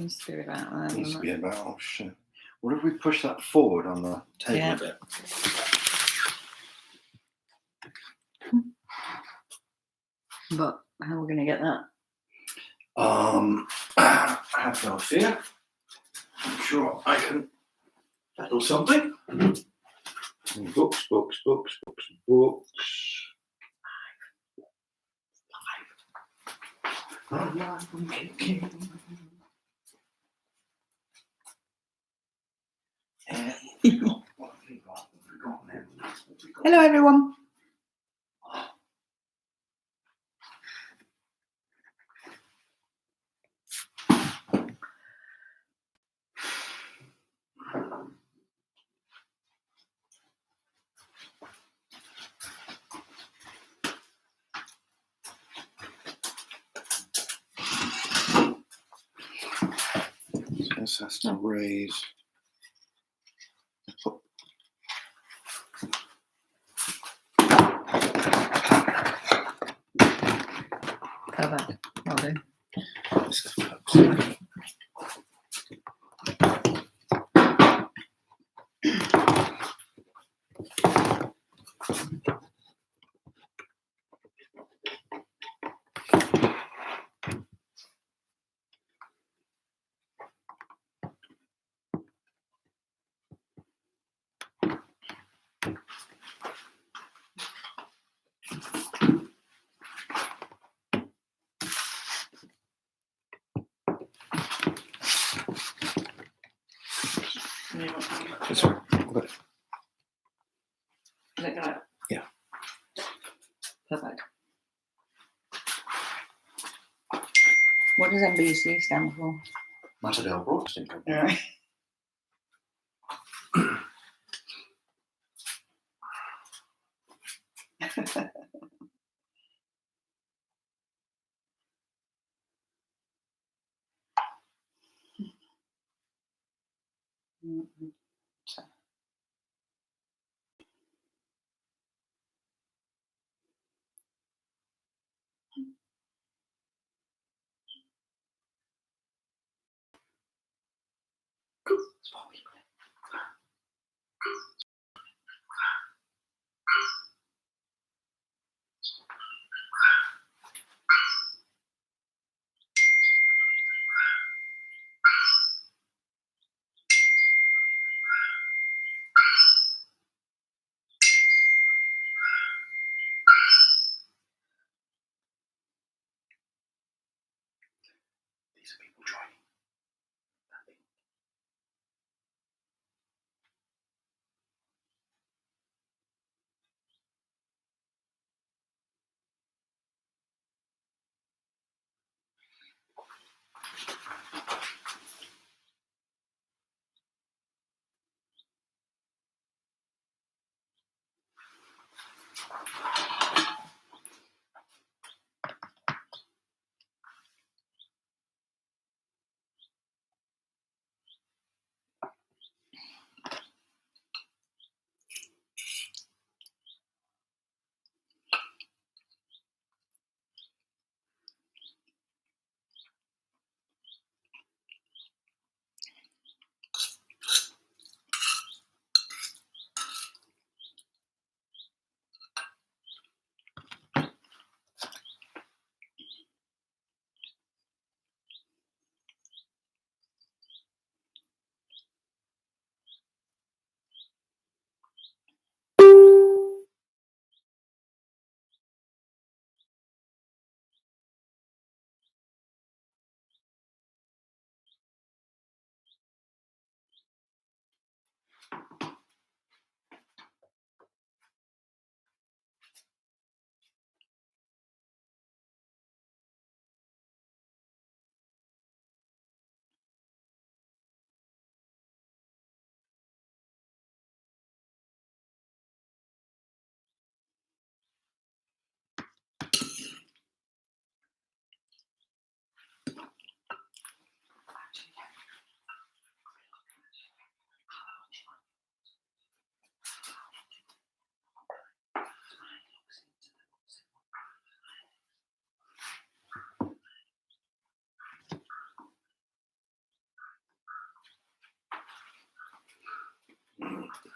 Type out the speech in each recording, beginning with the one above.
Needs to be about that. Needs to be about, oh shit. What if we push that forward on the table a bit? But how are we going to get that? I have no fear. I'm sure I can settle something. Books, books, books, books, books. Hello, everyone. This has to raise. Cover. I'll do. This is close. This one. Got it. Is it right? Yeah. Perfect. What does MBC stand for? Matadale Broadcasting Company. Right. These are people joining.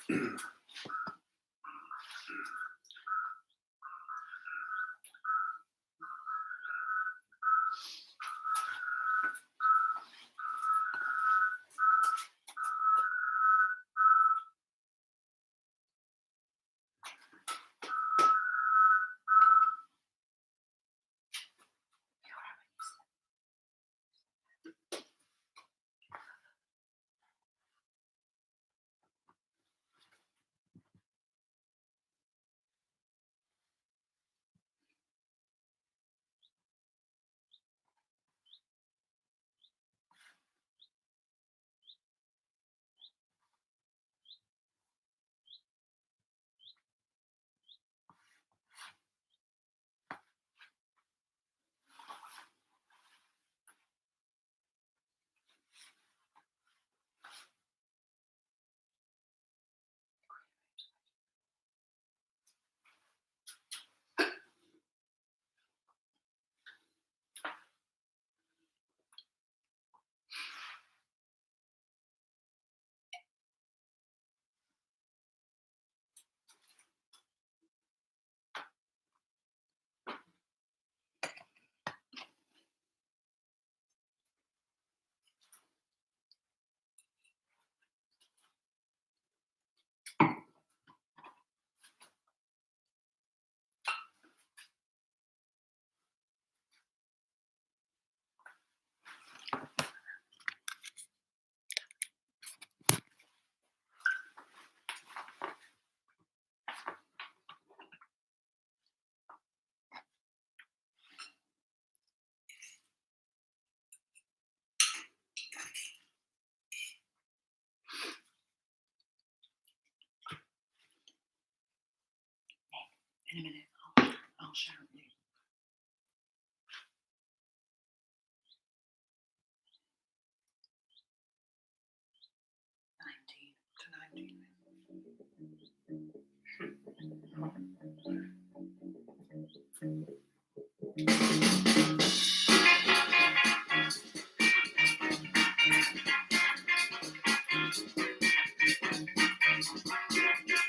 In a minute, I'll shout you. 19 to 19.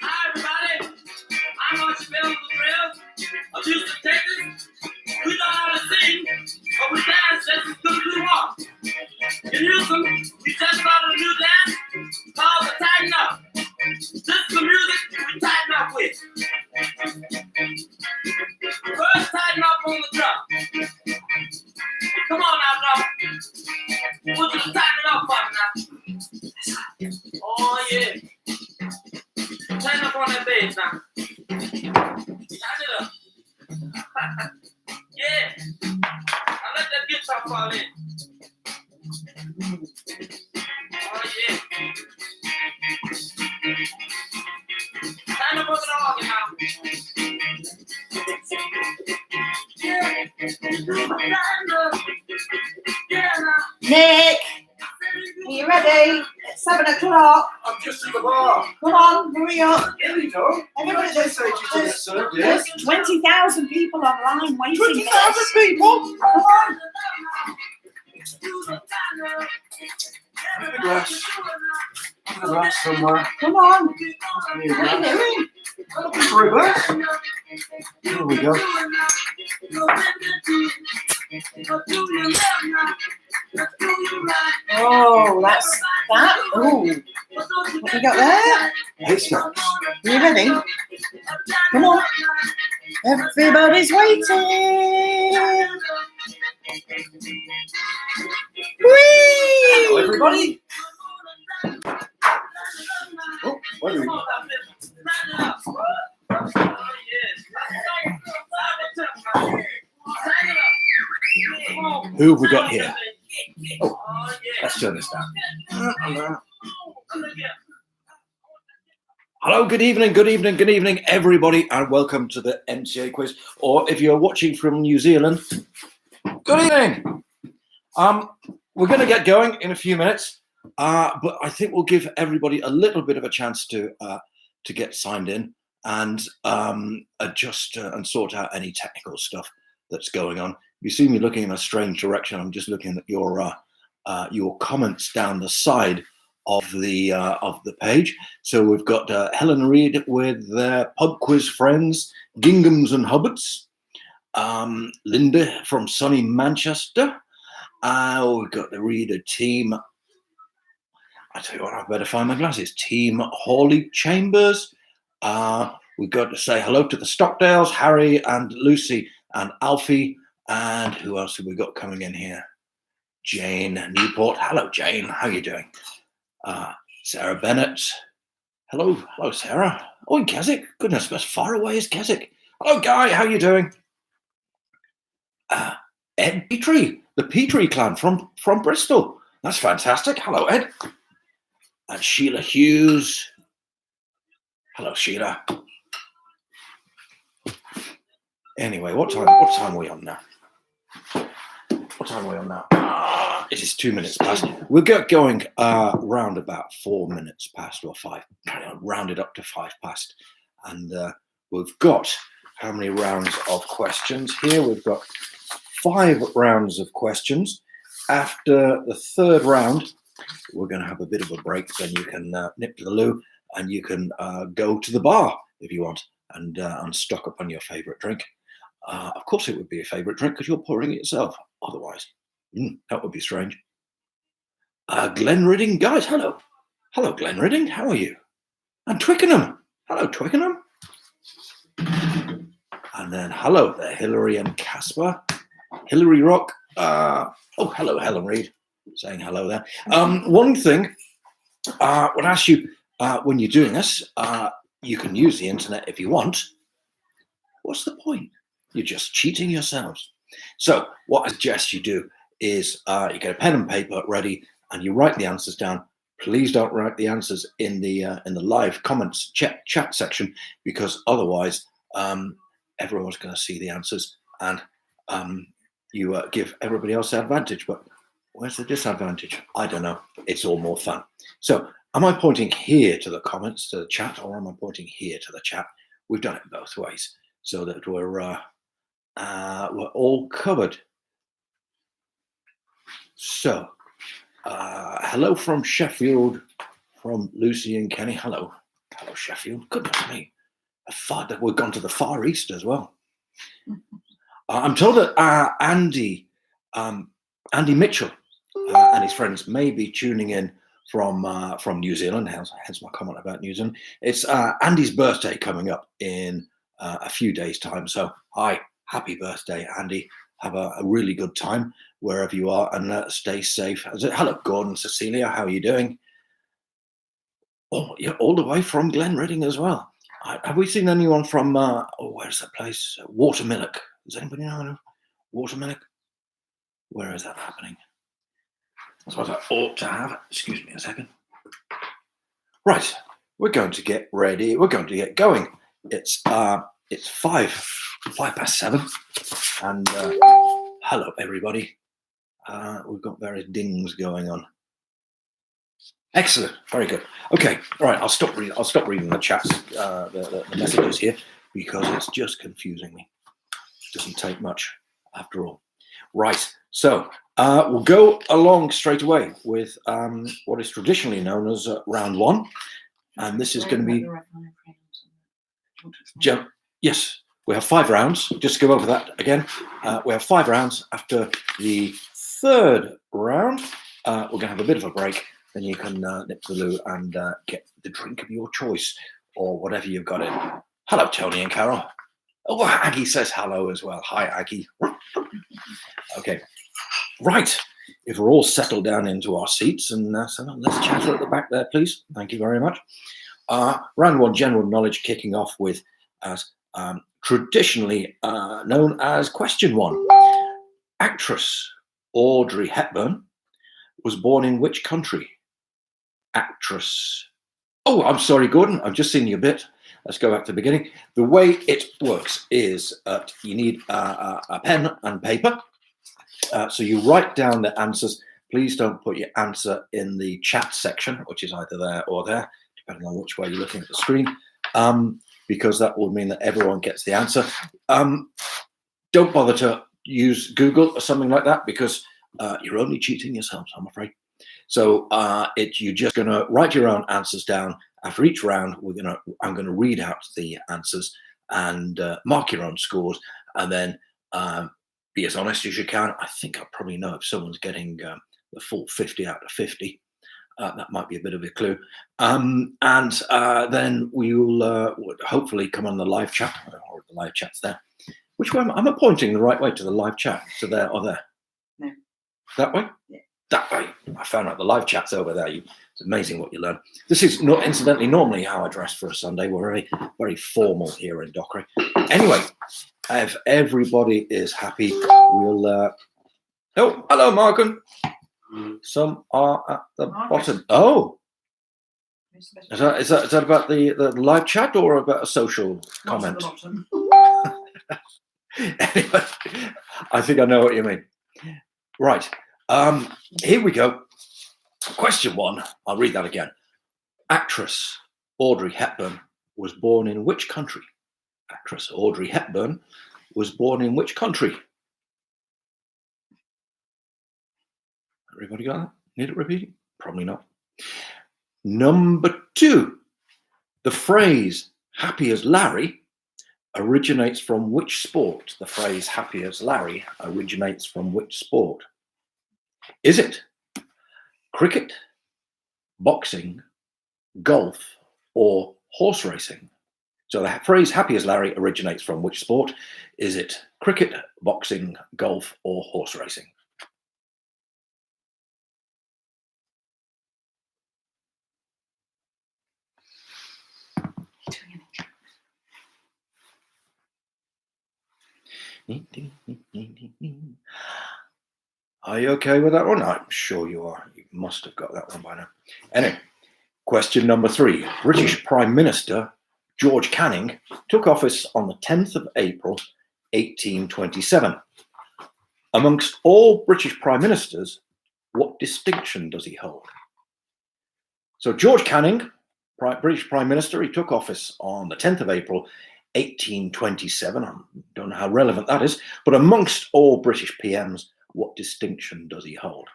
Hi everybody, I'm Archie Bell of the Drill of Houston, Texas. We know how to sing, but we dance just as good as we want. In Houston, we just started a new dance called the Tighten Up. This is the music we tighten up with. First, tighten up on the drum. Come on now, drum. We'll just tighten it up for me now. Oh yeah. Tighten up on that bass now. Tighten it up. Yeah. Now let that guitar fall in. Oh yeah. Tighten up on the organ now. Yeah. Tighten up. Yeah now. Nick, are you ready? It's 7 o'clock. I'm just at the bar. Come on, hurry up. There you go. Everybody, They say to get served, yeah. there's 20,000 people online waiting. 20,000 people? Come on. Have a glass. Have a glass somewhere. Come on. There you What are go. you doing? Looking for a glass. Here we go. Oh, that's that. Oh, what you got there? It's got Are you ready? Come on. Everybody's waiting. Whee! Hello, everybody. Oh, what do we got? Who have we got here? Oh, let's turn this down. Hello, good evening, everybody, and welcome to the MCA quiz. Or if you're watching from New Zealand, good evening. We're going to get going in a few minutes, but I think we'll give everybody a little bit of a chance to get signed in and adjust and sort out any technical stuff that's going on. You see me looking in a strange direction. I'm just looking at your comments down the side of the page. So we've got Helen Reid with their pub quiz friends, Ginghams and Hubbards. Linda from sunny Manchester. We've got the reader team. I tell you what, I better find my glasses. Team Hawley Chambers. We've got to say hello to the Stockdales, Harry and Lucy and Alfie. And who else have we got coming in here? Jane Newport. Hello, Jane. How are you doing? Sarah Bennett. Hello, Sarah. Oh, in Keswick. Goodness, as far away as Keswick. Hello, Guy. How are you doing? Ed Petrie, the Petrie clan from Bristol. That's fantastic. Hello, Ed. And Sheila Hughes. Hello, Sheila. Anyway, what time are we on now? What time are we on now? It is 2 minutes past. We'll get going round about 4 minutes past or 5. Round it up to 5 past. And we've got how many rounds of questions here? We've got 5 rounds of questions. After the 3rd round, we're going to have a bit of a break. Then you can nip to the loo and you can go to the bar if you want and stock up on your favourite drink. Of course, it would be a favourite drink because you're pouring it yourself. Otherwise, that would be strange. Glen Ridding, guys, hello. Hello, Glen Ridding. How are you? And Twickenham. Hello, Twickenham. And then hello there, Hillary and Casper. Hillary Rock. Hello, Helen Reid. Saying hello there. One thing I would ask you when you're doing this, you can use the internet if you want. What's the point? You're just cheating yourselves. So what I suggest you do is you get a pen and paper ready and you write the answers down. Please don't write the answers in the live comments chat section, because otherwise everyone's going to see the answers and you give everybody else the advantage. But where's the disadvantage? I don't know. It's all more fun. So am I pointing here to the comments, to the chat, or am I pointing here to the chat? We've done it both ways so that we're all covered. So hello from Sheffield, from Lucy and Kenny. Hello Sheffield. Goodness me, we've gone to the Far East as well. I'm told that Andy Mitchell and his friends may be tuning in from New Zealand. Hence my comment about New Zealand. It's Andy's birthday coming up in a few days' time. So hi, happy birthday, Andy. Have a really good time wherever you are, and stay safe. Hello, Gordon, Cecilia. How are you doing? Oh, you're all the way from Glen Ridding as well. Have we seen anyone from where's that place? Watermillock. Does anybody know Watermillock? Where is that happening? That's what I ought to have. Excuse me a second. Right, we're going to get ready. We're going to get going. It's 7:05, and hello everybody. We've got various dings going on. Excellent, very good. Okay, all right. I'll stop reading the chats, the messages here, because it's just confusing me. Doesn't take much after all. Right, so we'll go along straight away with what is traditionally known as round 1, and this is going to be. Yes, we have 5 rounds. Just go over that again. We have 5 rounds. After the 3rd round, we're going to have a bit of a break. Then you can nip to the loo and get the drink of your choice or whatever you've got in. Hello, Tony and Carol. Oh, Aggie says hello as well. Hi, Aggie. Okay, right. If we're all settled down into our seats, and so let's chatter at the back there, please. Thank you very much. Round 1, general knowledge, kicking off with as traditionally known as question 1. Actress Audrey Hepburn was born in which country? Actress. Oh, I'm sorry, Gordon. I've just seen you a bit. Let's go back to the beginning. The way it works is you need a pen and paper. So you write down the answers. Please don't put your answer in the chat section, which is either there or there, depending on which way you're looking at the screen, because that will mean that everyone gets the answer. Don't bother to use Google or something like that, because you're only cheating yourselves, I'm afraid. So you're just going to write your own answers down. After each round, I'm going to read out the answers and mark your own scores, and then be as honest as you can. I think I probably know if someone's getting the full 50 out of 50. That might be a bit of a clue. And then we will hopefully come on the live chat, or the live chat's there. Which way am I pointing the right way to the live chat? To there or there? No. That way? Yeah. That way. I found out the live chat's over there. It's amazing what you learn. This is not incidentally normally how I dress for a Sunday. We're very, very formal here in Dockray. Anyway, if everybody is happy, we'll. Oh, hello, Markham. Some are at the bottom. Oh, is that about the live chat or about a social comment? Anyway, I think I know what you mean. Right. Here we go. Question 1. I'll read that again. Actress Audrey Hepburn was born in which country? Actress Audrey Hepburn was born in which country? Everybody got that? Need it repeating? Probably not. Number 2. The phrase happy as Larry originates from which sport? The phrase happy as Larry originates from which sport? Is it cricket, boxing, golf, or horse racing? So the phrase happy as Larry originates from which sport? Is it cricket, boxing, golf, or horse racing? Are you okay with that one? I'm sure you are. You must have got that one by now. Anyway, question number 3. British Prime Minister George Canning took office on the 10th of April, 1827. Amongst all British Prime Ministers, what distinction does he hold? So George Canning, British Prime Minister, he took office on the 10th of April, 1827. I don't know how relevant that is, but amongst all British PMs, what distinction does he hold?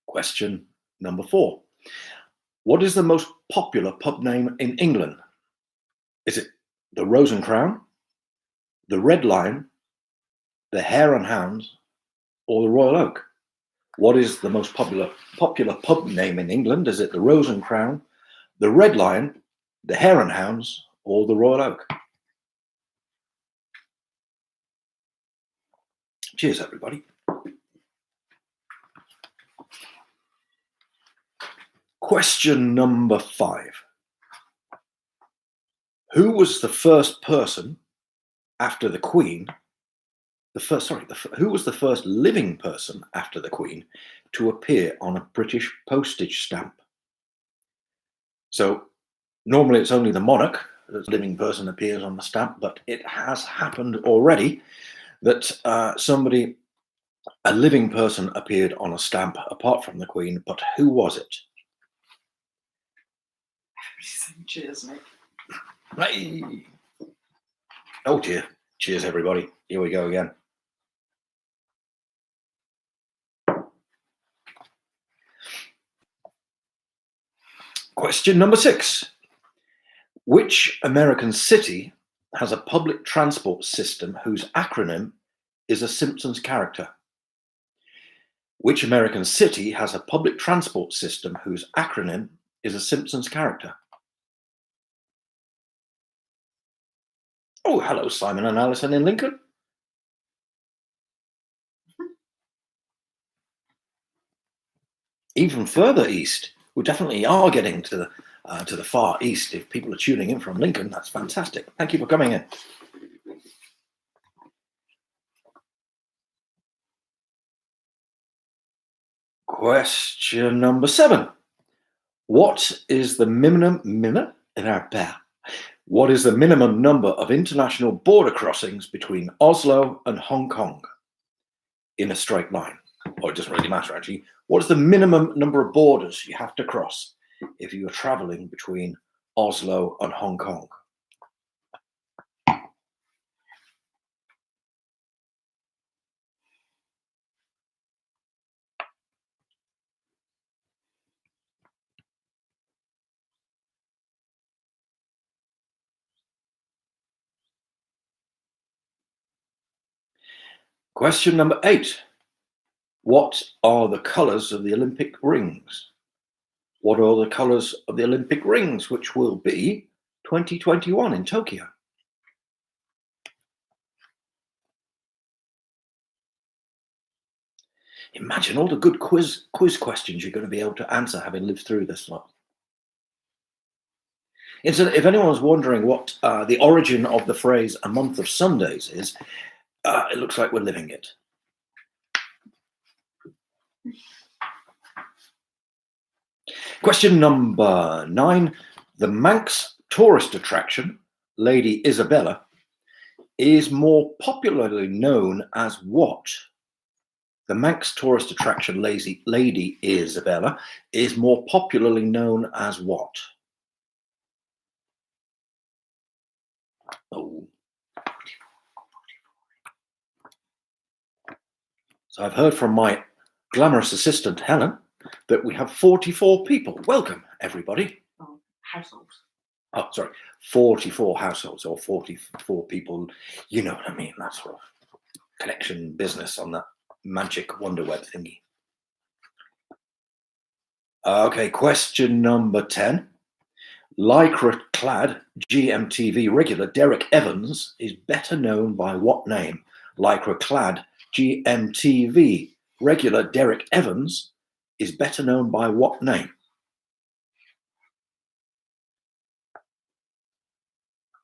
Question number 4. What is the most popular pub name in England? Is it the Rose and Crown, the Red Lion, the Hare and Hounds, or the Royal Oak? What is the most popular pub name in England? Is it the Rose and Crown, the Red Lion, the Hare and Hounds, or the Royal Oak? Cheers, everybody. Question number 5. Who was the first person after the Queen? Who was the first living person after the Queen to appear on a British postage stamp? So normally it's only the monarch, the living person, appears on the stamp, but it has happened already that a living person appeared on a stamp apart from the Queen, but who was it? Cheers, Nick. Hey. Oh dear. Cheers, everybody. Here we go again. Question number 6. Which American city has a public transport system whose acronym is a Simpsons character? Which American city has a public transport system whose acronym is a Simpsons character? Oh, hello, Simon and Alison in Lincoln. Even further east. We definitely are getting to the far east. If people are tuning in from Lincoln, that's fantastic. Thank you for coming in. Question number 7. What is the minimum number of international border crossings between Oslo and Hong Kong in a straight line? Or it doesn't really matter, actually. What is the minimum number of borders you have to cross if you are traveling between Oslo, and Hong Kong? Question number 8. What are the colours of the Olympic rings? What are the colours of the Olympic rings, which will be 2021 in Tokyo? Imagine all the good quiz questions you're going to be able to answer having lived through this lot. If anyone's wondering what the origin of the phrase "a month of Sundays" is, it looks like we're living it. Question number 9. The Manx tourist attraction, Lady Isabella, is more popularly known as what? The Manx tourist attraction, Lady Isabella, is more popularly known as what? Oh. So I've heard from my glamorous assistant, Helen, that we have 44 people. Welcome, everybody. Oh, households. Oh, sorry, 44 households or 44 people. You know what I mean, that sort of connection business on that magic wonder web thingy. Okay, question number 10. Lycra-clad GMTV regular Derek Evans is better known by what name? Lycra-clad GMTV regular Derek Evans is better known by what name?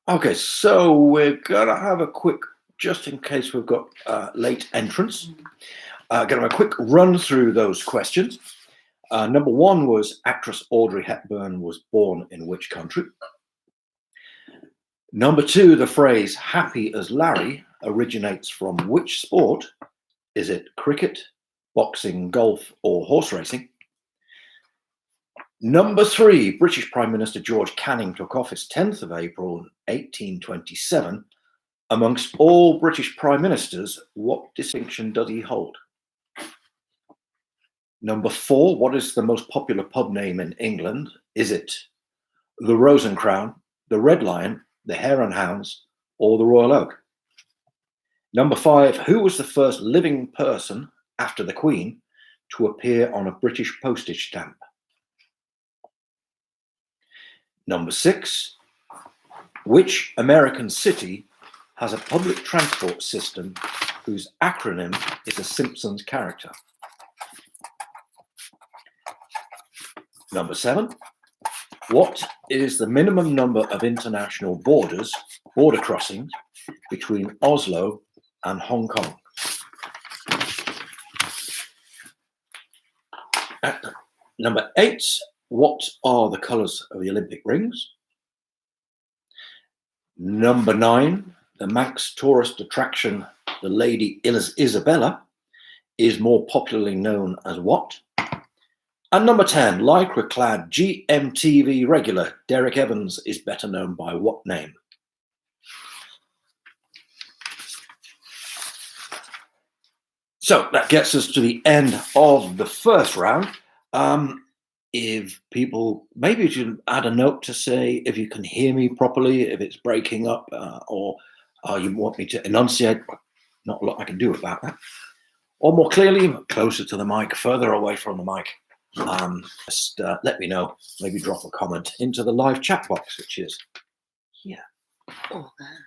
Okay, so we're gonna have a quick, just in case we've got late entrants, gonna have a quick run through those questions. Number 1 was actress Audrey Hepburn was born in which country? Number 2, the phrase "happy as Larry" originates from which sport? Is it cricket, boxing, golf, or horse racing? Number 3, British Prime Minister George Canning took office 10th of April 1827. Amongst all British Prime Ministers, what distinction does he hold? Number 4, what is the most popular pub name in England? Is it the Rose and Crown, the Red Lion, the Hare and Hounds, or the Royal Oak? Number 5, who was the first living person after the Queen to appear on a British postage stamp? Number 6, which American city has a public transport system whose acronym is a Simpsons character? Number 7, what is the minimum number of international border crossings between Oslo and Hong Kong? Number 8, what are the colours of the Olympic rings? Number 9, the Manx tourist attraction, the Lady Isabella, is more popularly known as what? And number 10, lycra-clad GMTV regular Derek Evans is better known by what name? So that gets us to the end of the first round. If people, maybe you should add a note to say if you can hear me properly, if it's breaking up, or you want me to enunciate. Not a lot I can do about that. Or more clearly, closer to the mic, further away from the mic. Just let me know. Maybe drop a comment into the live chat box, which is here. Or there.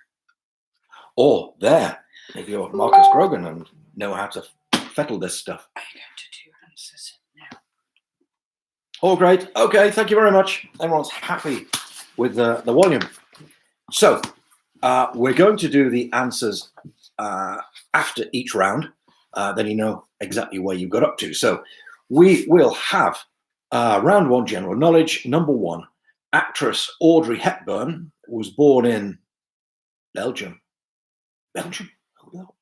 Or there. If you're Marcus Grogan and know how to fettle this stuff. I'm going to do answers now. Oh, great. Okay, thank you very much. Everyone's happy with the volume. So we're going to do the answers after each round. Then you know exactly where you got up to. So we will have round 1, general knowledge. Number 1, actress Audrey Hepburn was born in Belgium. Belgium? Oh, no.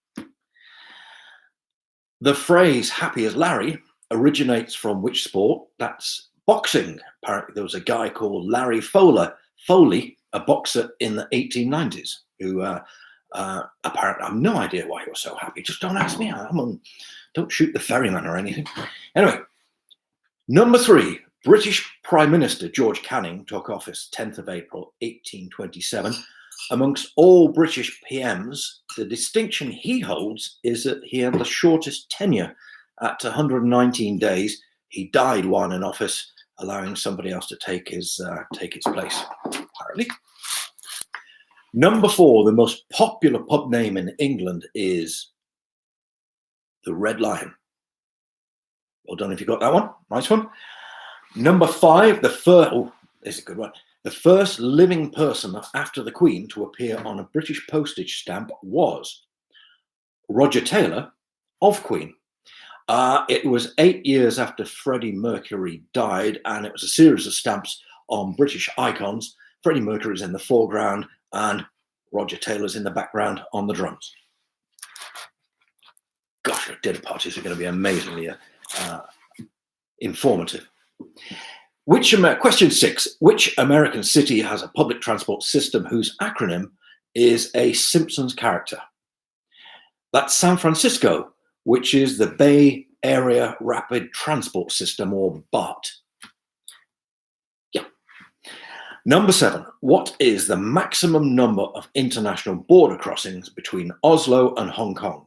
The phrase "happy as Larry" originates from which sport? That's boxing. Apparently there was a guy called Larry Fowler Foley, a boxer in the 1890s, who apparently, I have no idea why he was so happy. Just don't ask me. Don't shoot the ferryman or anything. Anyway, number 3, British Prime Minister George Canning took office 10th of April 1827. Amongst all British PMs, the distinction he holds is that he had the shortest tenure at 119 days. He died while in office, allowing somebody else to take his place, apparently. Number 4, the most popular pub name in England is the Red Lion. Well done if you got that one. Nice one. Number 5, this is a good one. The first living person after the Queen to appear on a British postage stamp was Roger Taylor of Queen. It was 8 years after Freddie Mercury died, and it was a series of stamps on British icons. Freddie Mercury's in the foreground, and Roger Taylor's in the background on the drums. Gosh, your dinner parties are going to be amazingly informative. Question 6. Which American city has a public transport system whose acronym is a Simpsons character? That's San Francisco, which is the Bay Area Rapid Transport System, or BART. Yeah. Number 7. What is the maximum number of international border crossings between Oslo and Hong Kong?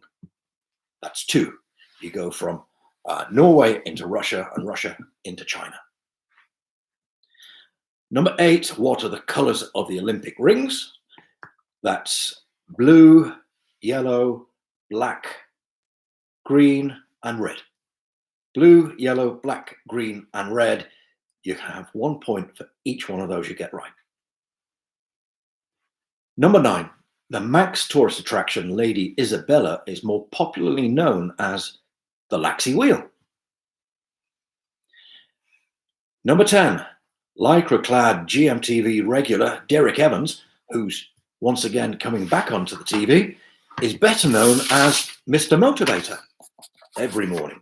That's 2. You go from Norway into Russia and Russia into China. Number 8, what are the colours of the Olympic rings? That's blue, yellow, black, green, and red. Blue, yellow, black, green, and red. You can have 1 point for each one of those you get right. Number 9, the Manx tourist attraction Lady Isabella is more popularly known as the Laxey Wheel. Number 10, lycra-clad GMTV regular Derek Evans, who's once again coming back onto the TV, is better known as Mr. Motivator every morning.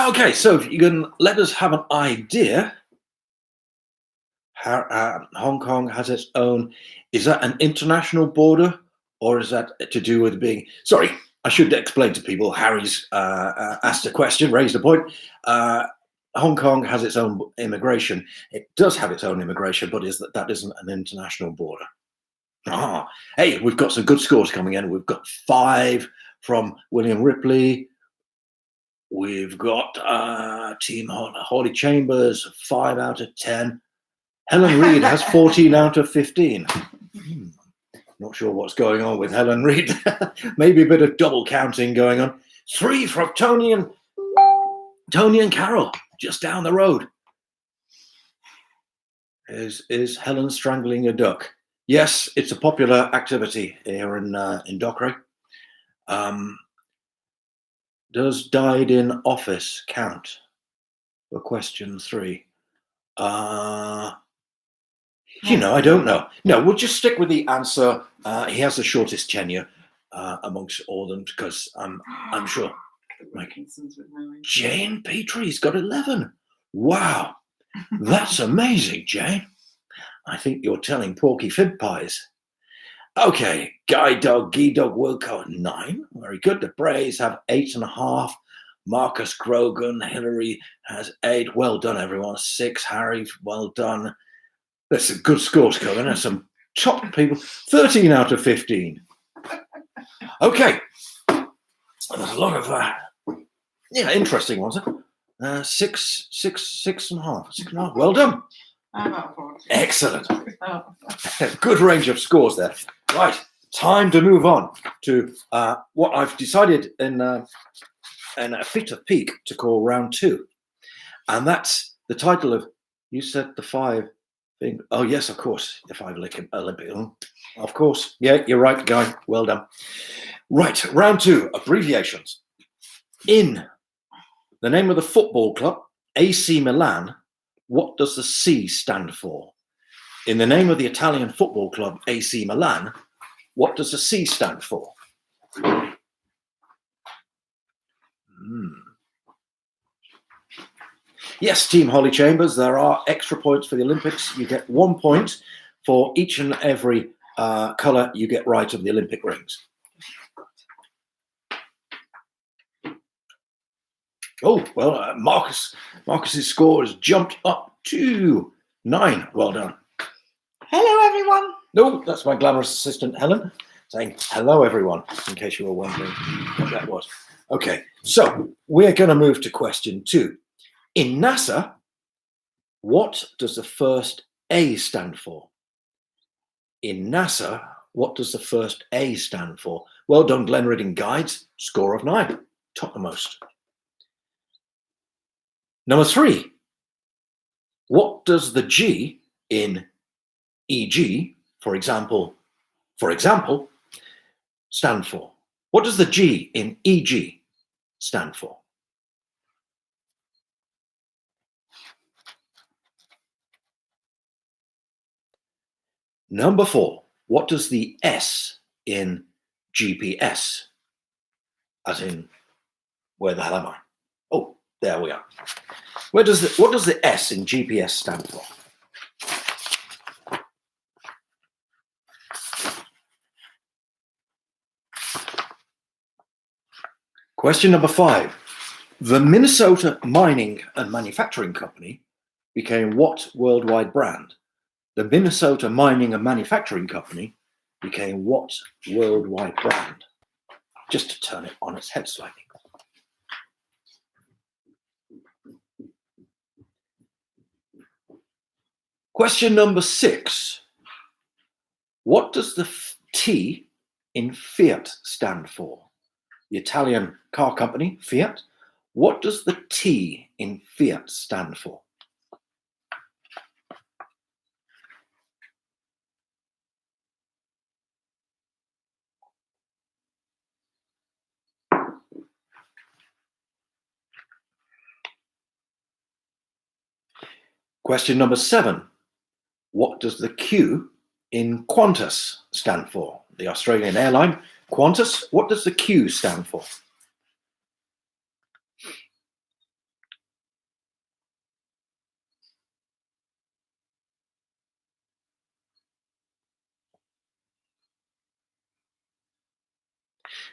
Okay, so if you can let us have an idea how Hong Kong has its own. Is that an international border, or is that to do with being? Sorry, I should explain to people. Harry's asked a question, raised a point. Hong Kong has its own immigration. It does have its own immigration, but that isn't an international border. Hey, we've got some good scores coming in. We've got 5 from William Ripley. We've got Team Holly Chambers, 5 out of 10. Helen Reid has 14 out of 15. Not sure what's going on with Helen Reid. Maybe a bit of double counting going on. 3 from Tony and Carol, just down the road. Is Helen strangling a duck? Yes, it's a popular activity here in Dockray. Does died in office count for question 3? I don't know. No, we'll just stick with the answer. He has the shortest tenure amongst all of them, because I'm sure. Like, Jane Petrie's got 11. Wow, that's amazing, Jane. I think you're telling Porky Fib Pies. Okay, Guy Dog, Wilco, 9. Very good. The Brays have 8.5. Marcus Grogan, Hillary has 8. Well done, everyone. 6. Harry, well done. There's some good scores coming. There's some top people. 13 out of 15. Okay. There's a lot of interesting ones. 6.5. Well done. Excellent. Good range of scores there. Right. Time to move on to what I've decided in a fit of pique to call round 2. And that's the title of, you said the 5 thing. Oh, yes, of course. The 5 Olympic. Of course. Yeah, you're right, Guy. Well done. Right. Round 2, abbreviations. In the name of the football club, AC Milan, what does the C stand for? In the name of the Italian football club, AC Milan, what does the C stand for? Yes, Team Holly Chambers, there are extra points for the Olympics. You get 1 point for each and every colour you get right of the Olympic rings. Oh, well, Marcus's score has jumped up to 9. Well done. Hello, everyone. No, that's my glamorous assistant, Helen, saying hello, everyone, in case you were wondering what that was. Okay, so we're going to move to question 2. In NASA, what does the first A stand for? In NASA, what does the first A stand for? Well done, Glen Reading Guides. Score of 9. Topmost. Number 3. What does the G in EG, for example, stand for? What does the G in EG stand for? Number 4. What does the S in GPS, as in, where the hell am I? Oh, there we are. What does the S in GPS stand for? Question number 5. The Minnesota Mining and Manufacturing Company became what worldwide brand? The Minnesota Mining and Manufacturing Company became what worldwide brand? Just to turn it on its head slightly. Question number 6. What does the T in Fiat stand for? The Italian car company, Fiat. What does the T in Fiat stand for? Question number 7. What does the Q in Qantas stand for? The Australian airline, Qantas. What does the Q stand for?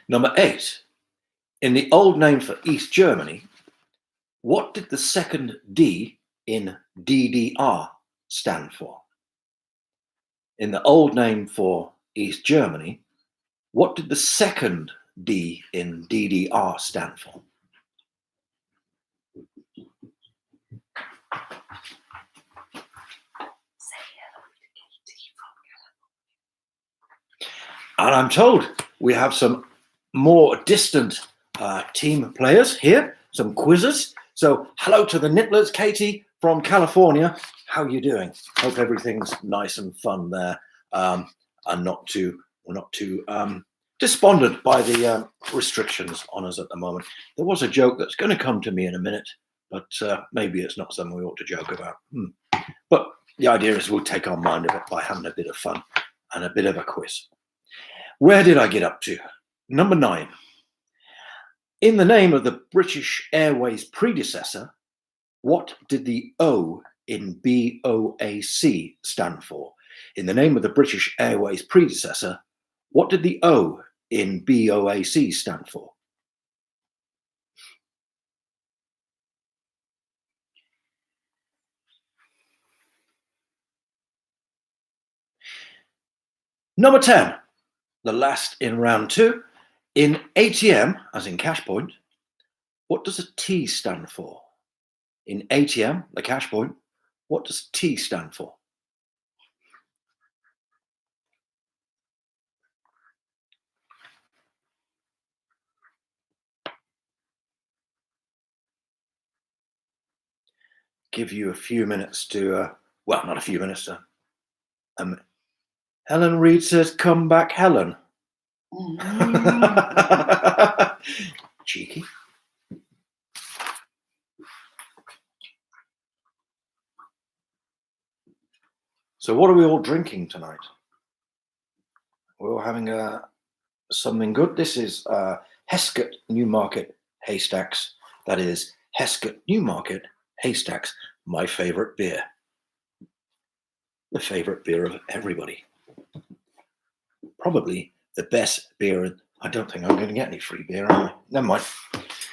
Number 8. In the old name for East Germany, what did the second D in DDR stand for? In the old name for East Germany, what did the second D in DDR stand for? And I'm told we have some more distant team players here, some quizzes. So hello to the Nittlers, Katie from California. How are you doing? Hope everything's nice and fun there, and we're not too despondent by the restrictions on us at the moment. There was a joke that's going to come to me in a minute, but maybe it's not something we ought to joke about. But the idea is we'll take our mind of it by having a bit of fun and a bit of a quiz. Where did I get up to? Number 9. In the name of the British Airways predecessor, what did the O in BOAC stand for? In the name of the British Airways predecessor, what did the O in BOAC stand for? Number 10, the last in round 2. In ATM, as in cash point, what does a T stand for? In ATM, the cash point, what does T stand for? Give you a few minutes to, well, not a few minutes. Helen Reed says, come back, Helen. Cheeky. So what are we all drinking tonight? we're having something good. This is Heskett Newmarket Haystacks. That is Heskett Newmarket Haystacks, my favorite beer. The favorite beer of everybody. Probably the best beer. I don't think I'm going to get any free beer, am I? Never mind.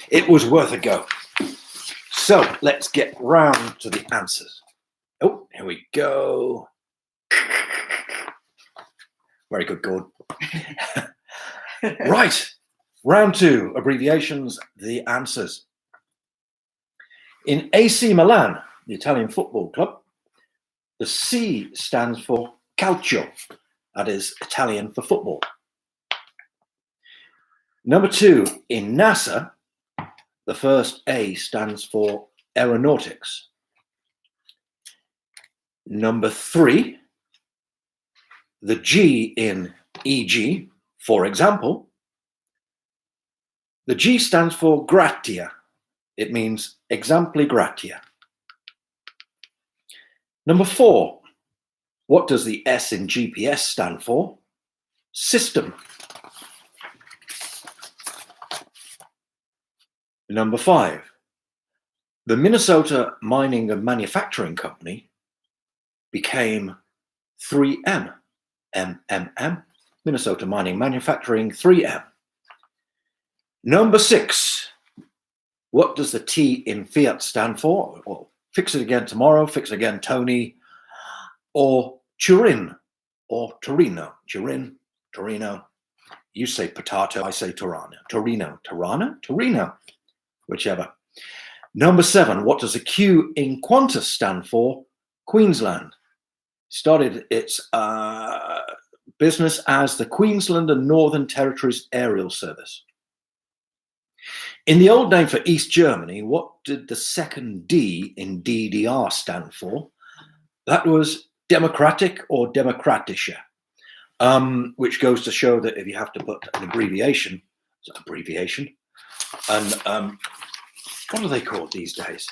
It was worth a go. So let's get round to the answers. Oh, here we go. Very good, Gordon. Right. Round 2, abbreviations, the answers. In AC Milan, the Italian football club, the C stands for calcio. That is Italian for football. Number 2, in NASA, the first A stands for aeronautics. Number 3, the G in EG, for example, the G stands for gratia. It means exempli gratia. Number 4, what does the S in GPS stand for? System. Number 5, the Minnesota Mining and Manufacturing Company became 3M. MMM, Minnesota Mining Manufacturing, 3M. Number 6, what does the T in Fiat stand for? Well, fix it again tomorrow, fix it again Tony, or Turin, or Torino. Turin, Torino. You say potato, I say Torino. Torino, Tirana, Torino, whichever. Number 7, what does the Q in Qantas stand for? Queensland. Started its business as the Queensland and Northern Territories Aerial Service. In the old name for East Germany, what did the second D in DDR stand for? That was democratic or demokratische, which goes to show that if you have to put an abbreviation, and what are they called these days?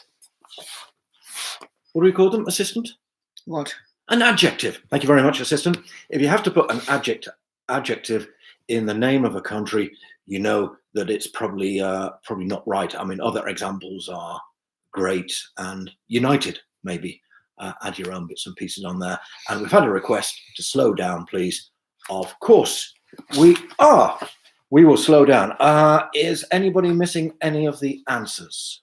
What do we call them, assistant? What? An adjective. Thank you very much, assistant. If you have to put an adjective in the name of a country, you know that it's probably not right. I mean, other examples are great and united, maybe. Add your own bits and pieces on there. And we've had a request to slow down, please. Of course, we are. We will slow down. Is anybody missing any of the answers?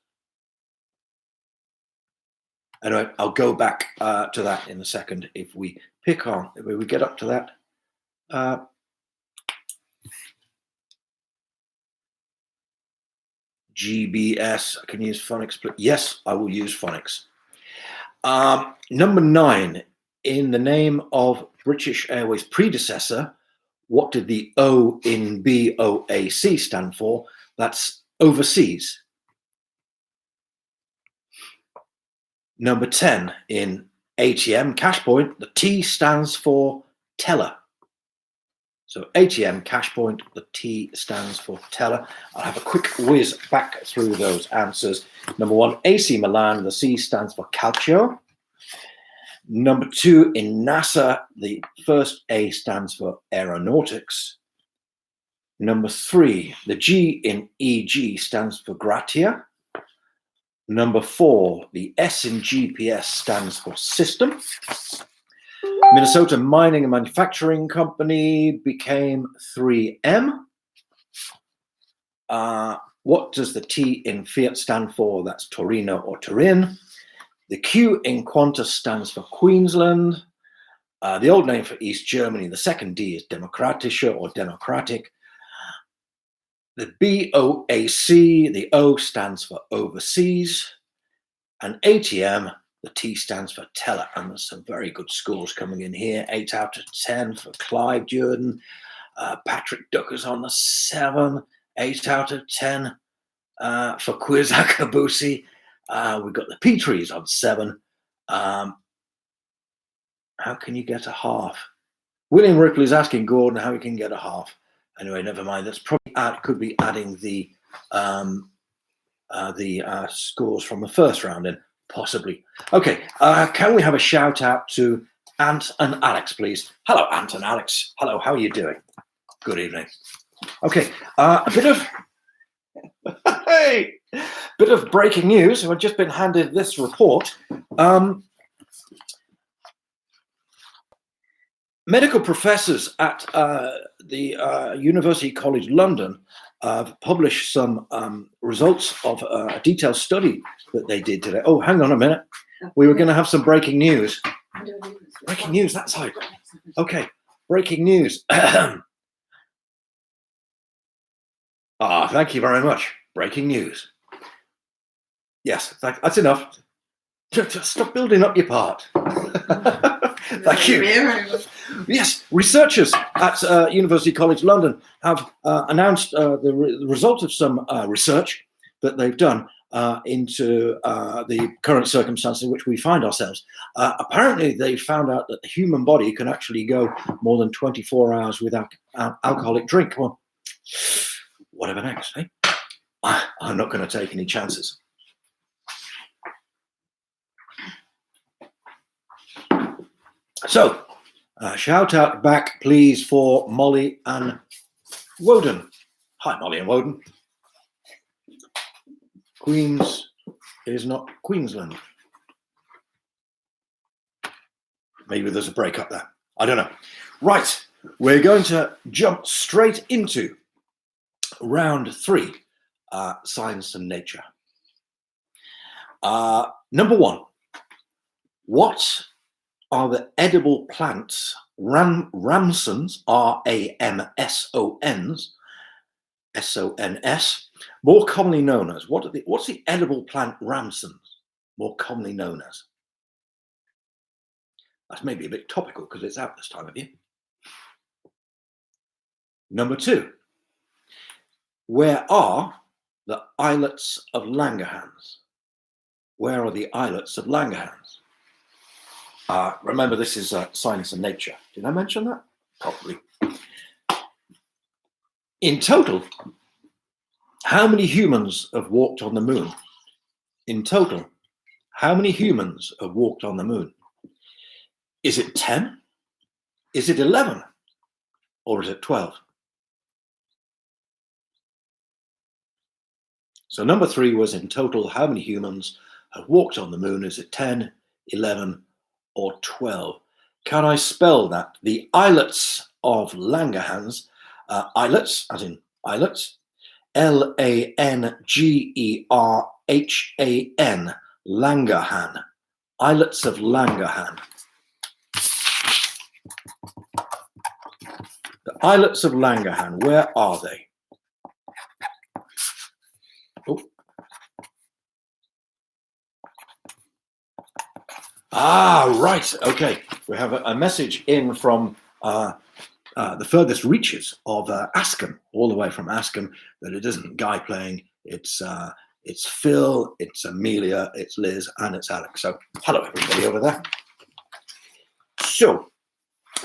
Anyway, I'll go back to that in a second. If we pick on, if we get up to that. GBS, I can use phonics. Yes, I will use phonics. Number 9, in the name of British Airways predecessor, what did the O in BOAC stand for? That's overseas. Number 10, in ATM cash point, the T stands for teller. So ATM cash point, the T stands for teller. I'll have a quick whiz back through those answers. Number 1, AC Milan, the C stands for calcio. Number 2, in NASA, the first A stands for aeronautics. Number 3, the G in EG stands for gratia. Number 4, the S in GPS stands for system. Minnesota Mining and Manufacturing Company became 3M. What does the T in Fiat stand for? That's Torino or Turin. The Q in Qantas stands for Queensland. The old name for East Germany, the second D is Demokratische or Democratic. The BOAC, the O stands for overseas. And ATM, the T stands for teller. And there's some very good scores coming in here. 8 out of 10 for Clive Jordan. Patrick Ducker's on the 7. 8 out of 10 for Quiz Akabusi. We've got the Petries on 7. How can you get a half? William Ripley's asking Gordon how he can get a half. Anyway, never mind. That's probably could be adding the scores from the first round in, possibly. Okay, can we have a shout out to Ant and Alex, please. Hello, Ant and Alex. Hello, how are you doing? Good evening. Okay, a bit of bit of breaking news. I've just been handed this report. Medical professors at the University College London have published some results of a detailed study that they did today. Oh, hang on a minute. We were going to have some breaking news. Breaking news, that side. Okay, breaking news. Thank you very much. Breaking news. Yes, that's enough. Just stop building up your part. Thank you. Yes, researchers at University College London have announced the result of some research that they've done into the current circumstances in which we find ourselves. Apparently, they found out that the human body can actually go more than 24 hours without alcoholic drink. Well, whatever next, eh? I'm not going to take any chances. So, shout out back, please, for Molly and Woden. Hi, Molly and Woden. Queens is not Queensland. Maybe there's a break up there. I don't know. Right, we're going to jump straight into round 3, science and nature. Number 1, what are the edible plants ramsons, R-A-M-S-O-Ns, S-O-N-S, more commonly known as? What's the edible plant ramsons more commonly known as? That's maybe a bit topical because it's out this time of year. Number 2, where are the islets of Langerhans? Where are the islets of Langerhans? Remember, this is science and nature. Did I mention that? Probably. In total, how many humans have walked on the moon? In total, how many humans have walked on the moon? Is it 10? Is it 11? Or is it 12? So number 3 was in total, how many humans have walked on the moon? Is it 10, 11, or 12? Can I spell that? The islets of Langerhans, islets, as in islets, L-A-N-G-E-R-H-A-N, Langerhan, islets of Langerhan. The islets of Langerhan, where are they? Oh. Right. Okay. We have a message in from the furthest reaches of Askham, all the way from Askham, that it isn't Guy playing. It's Phil, it's Amelia, it's Liz, and it's Alex. So hello, everybody over there. So,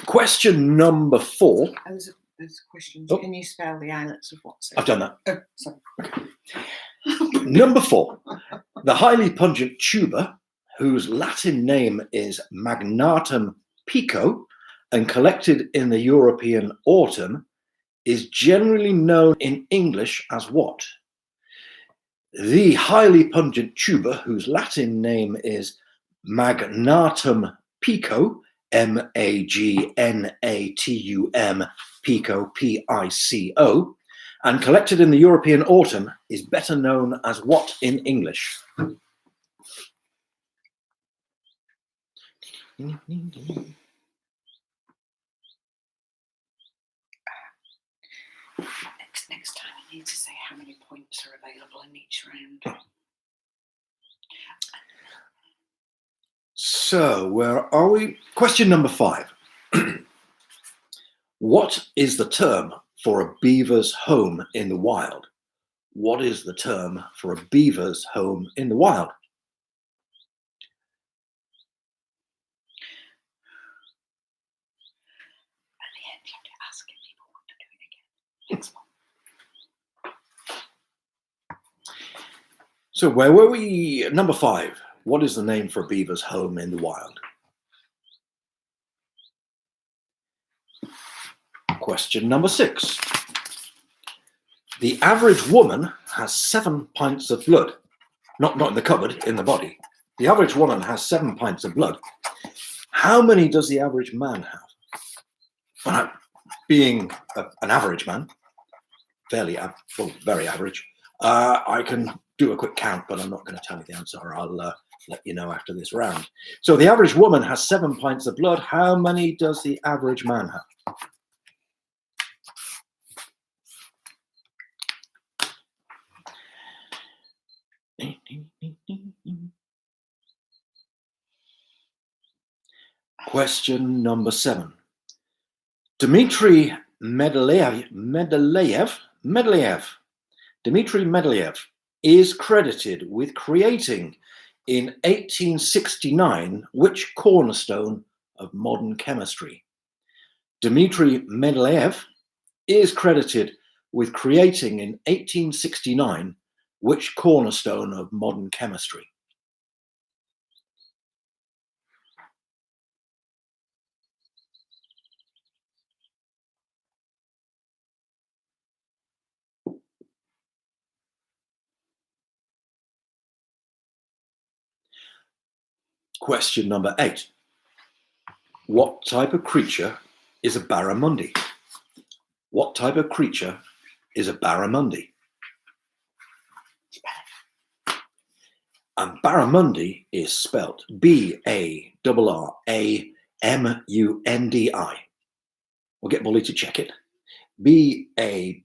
question number 4. There's a question. Oh. Can you spell the islets of what? I've done that. Oh, sorry. Number 4, the highly pungent tuber, whose Latin name is Magnatum pico and collected in the European autumn, is generally known in English as what? The highly pungent tuber, whose Latin name is Magnatum pico, M-A-G-N-A-T-U-M, pico, P-I-C-O, and collected in the European autumn, is better known as what in English? Next time you need to say how many points are available in each round. So, where are we? Question number 5. What is the term for a beaver's home in the wild? What is the term for a beaver's home in the wild? At the end, you have to ask if people want to do it again. Next one. So, where were we? Number 5. What is the name for a beaver's home in the wild? Question number 6. The average woman has 7 pints of blood. Not in the cupboard, in the body. The average woman has 7 pints of blood. How many does the average man have? Well, being an average man, very average, I can do a quick count, but I'm not going to tell you the answer. I'll let you know after this round. So the average woman has 7 pints of blood. How many does the average man have? Question number 7. Dmitry Mendeleev is credited with creating in 1869 which cornerstone of modern chemistry? Dmitry Mendeleev is credited with creating in 1869 which cornerstone of modern chemistry? Question number 8. What type of creature is a barramundi? What type of creature is a barramundi? And barramundi is spelt B-A-R-R-A-M-U-N-D-I. We'll get Bully to check it. B-A-R-R-A-M-U-N-D-I.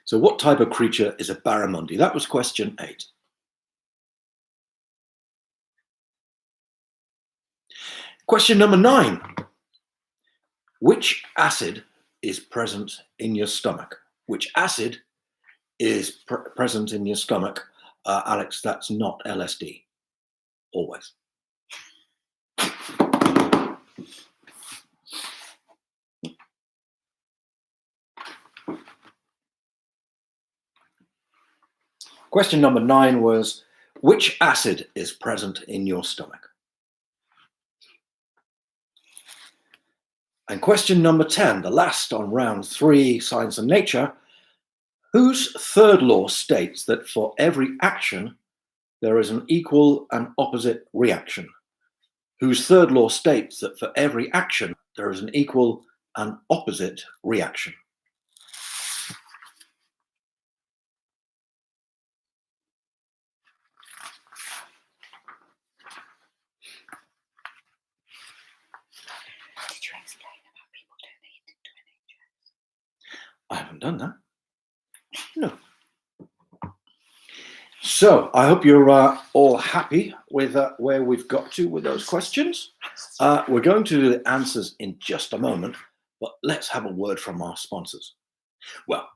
So what type of creature is a barramundi? That was question 8. Question number 9. Which acid is present in your stomach? Which acid is present in your stomach? Alex, that's not LSD. Always. Question number 9 was, which acid is present in your stomach? And question number 10, the last on round 3, Science and Nature, whose third law states that for every action, there is an equal and opposite reaction? Whose third law states that for every action, there is an equal and opposite reaction? I haven't done that. No. So I hope you're all happy with where we've got to with those questions. We're going to do the answers in just a moment, but let's have a word from our sponsors. Well,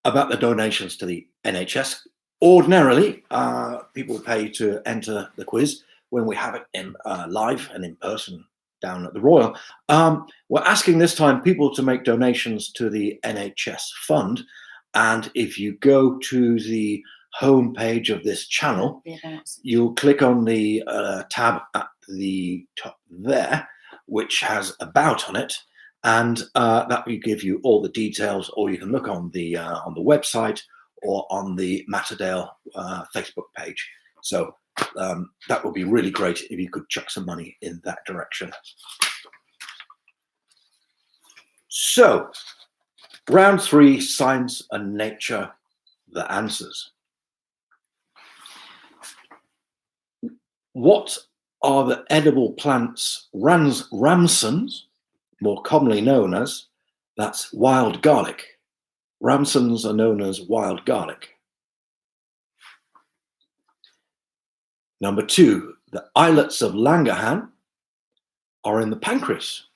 about the donations to the NHS. Ordinarily, people pay to enter the quiz when we have it in live and in person down at the Royal. We're asking this time people to make donations to the NHS fund, and if you go to the home page of this channel, you'll click on the tab at the top there, which has About on it, and that will give you all the details, or you can look on the website or on the Matterdale Facebook page. So that would be really great if you could chuck some money in that direction. So, round 3, Science and Nature, the answers. What are the edible plants ramsons, more commonly known as, that's wild garlic. Ramsons are known as wild garlic. Number 2, the islets of Langerhans are in the pancreas.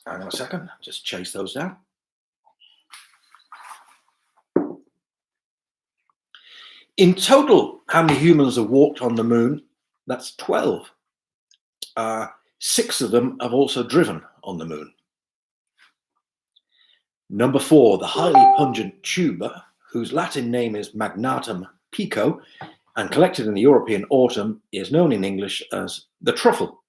Hang on a second, just chase those down. In total, how many humans have walked on the moon? That's 12. 6 of them have also driven on the moon. Number 4, the highly pungent tuber, whose Latin name is Magnatum pico and collected in the European autumn, is known in English as the truffle?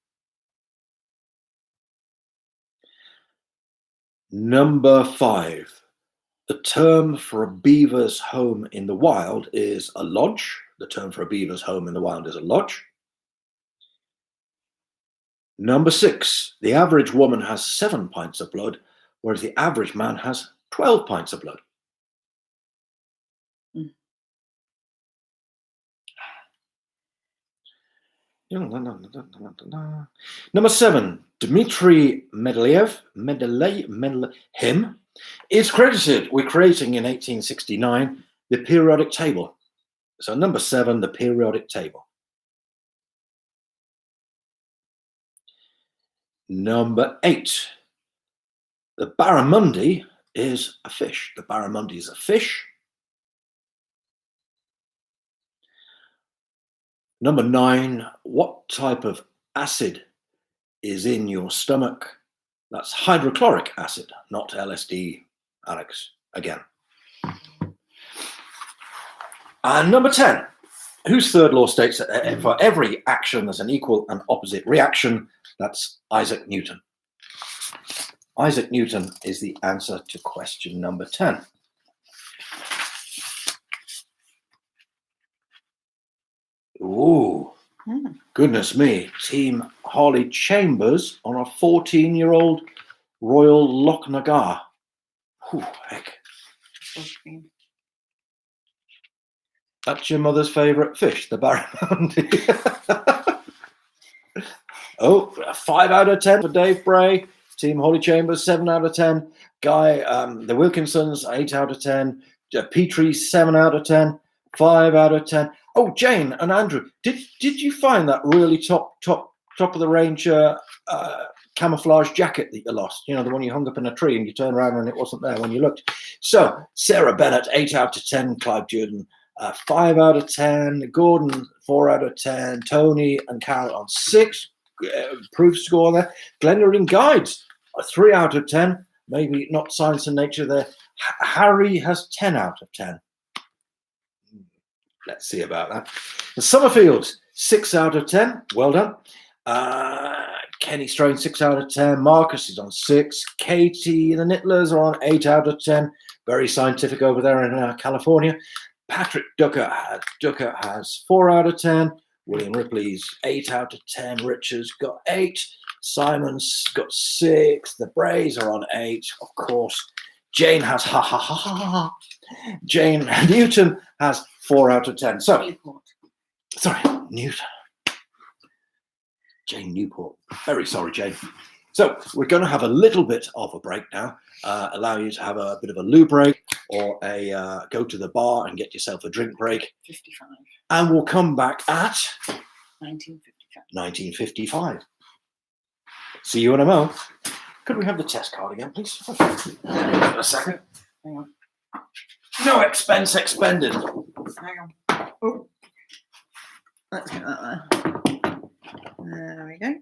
Number 5. The term for a beaver's home in the wild is a lodge. The term for a beaver's home in the wild is a lodge. Number 6. The average woman has 7 pints of blood, whereas the average man has 12 pints of blood. Number 7. Dmitry Mendeleev is credited with creating in 1869 the periodic table. So number 7, the periodic table. Number 8. The barramundi is a fish. The barramundi is a fish. Number 9. What type of acid is in your stomach? That's hydrochloric acid, not LSD, Alex, again. And number 10. Whose third law states that for every action there's an equal and opposite reaction? That's Isaac Newton. Isaac Newton is the answer to question number 10. Ooh, goodness me. Team Holly Chambers on a 14-year-old Royal Lochnagar. Ooh, heck. That's your mother's favourite fish, the barramundi. Oh, 5 out of 10 for Dave Bray. Team Holly Chambers, 7 out of 10. Guy, the Wilkinsons, 8 out of 10. Petrie, 7 out of 10. 5 out of 10. Oh, Jane and Andrew, did you find that really top of the range camouflage jacket that you lost? You know, the one you hung up in a tree and you turned around and it wasn't there when you looked. So Sarah Bennett, 8 out of 10. Clive Jordan, 5 out of 10. Gordon, 4 out of 10. Tony and Carol on 6. Proof score there. Glendaring Guides, 3 out of 10. Maybe not science and nature there. Harry has 10 out of 10. Let's see about that. The Summerfields, 6 out of 10. Well done. Kenny Strain, 6 out of 10. Marcus is on 6. Katie and the Nittlers are on 8 out of 10. Very scientific over there in California. Patrick Ducker has 4 out of 10. William Ripley's 8 out of 10. Richard's got 8. Simon's got 6. The Brays are on 8. Of course, Jane has Jane Newton has 4 out of 10. So, sorry, Newton. Jane Newport. Very sorry, Jane. So we're going to have a little bit of a break now. Allow you to have a bit of a loo break or a go to the bar and get yourself a drink break. 55. And we'll come back at 1955. 1955. See you in a moment. Could we have the test card again, please? A second. Hang on. No expense expended. Hang on. Oh. Let's get that there. There we go.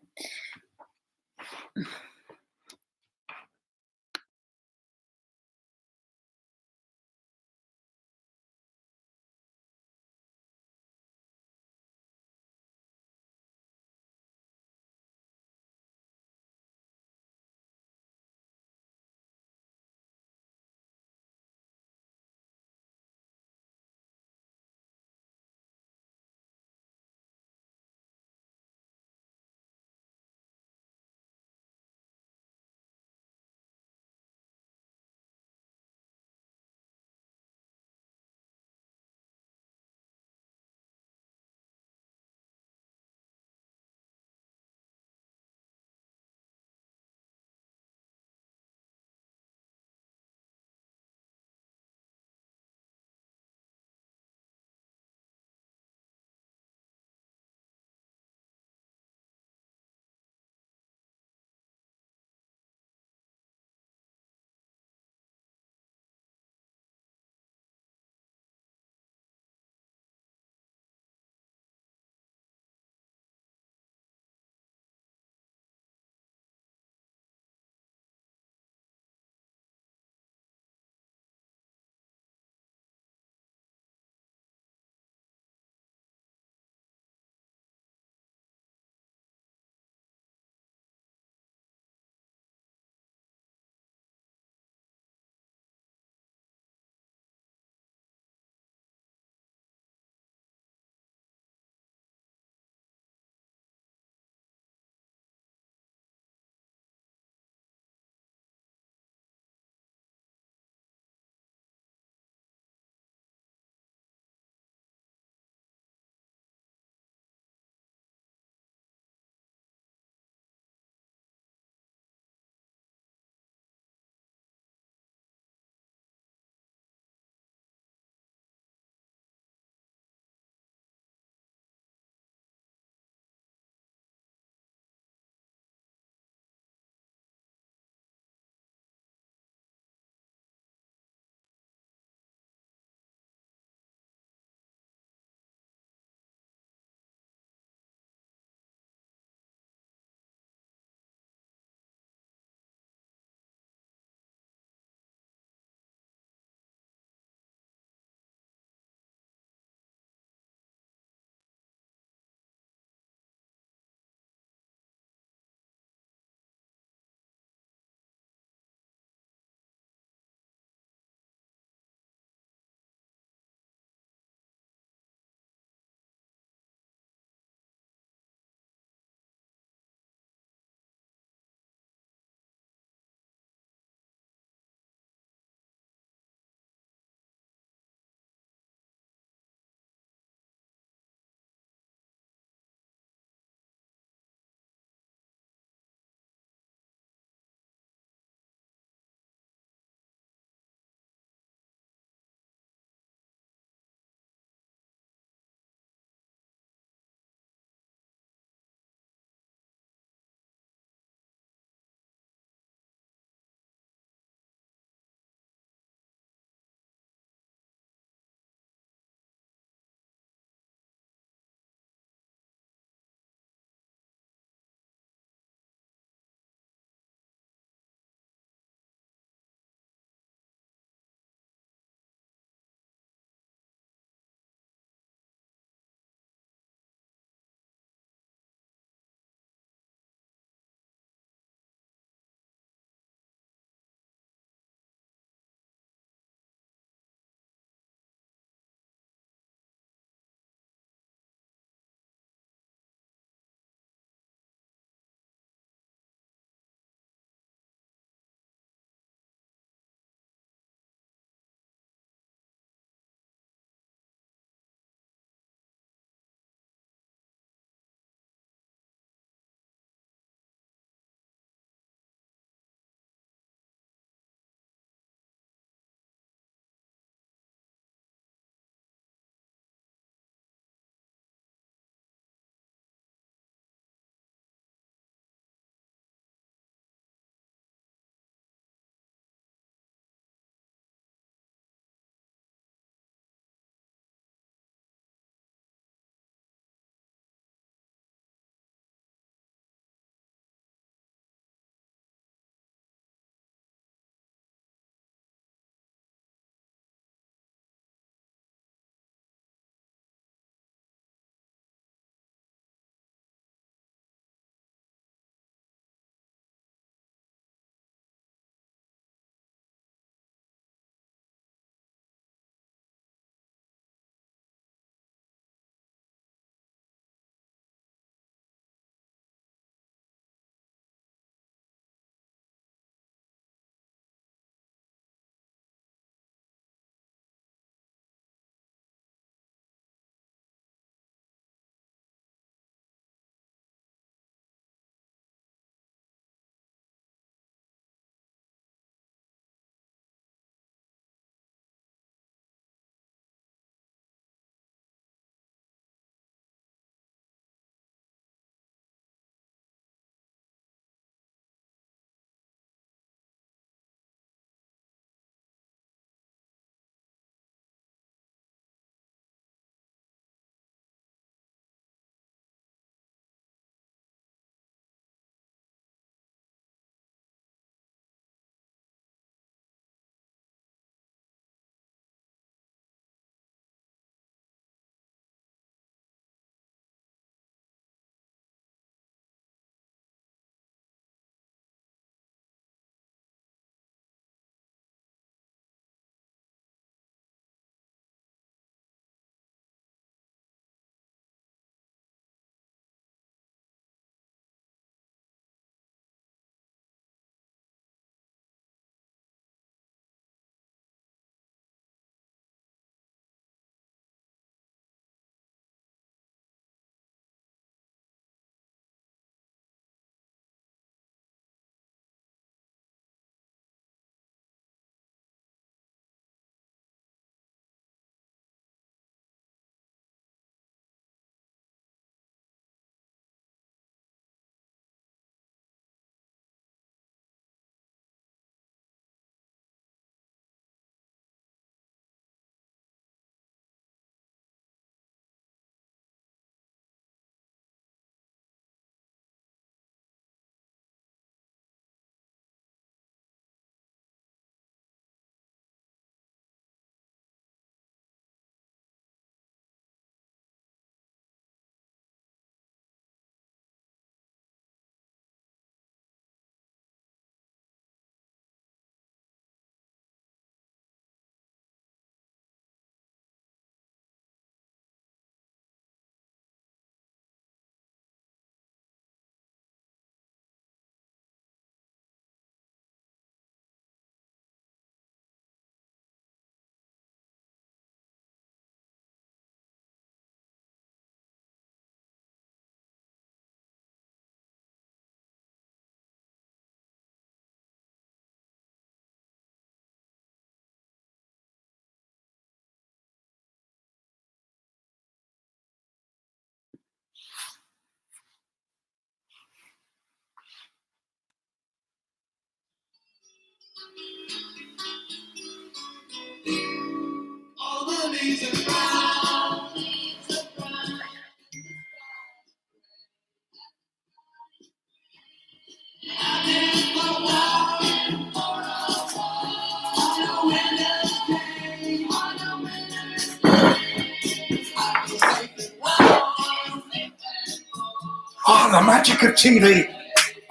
Oh, the magic of TV.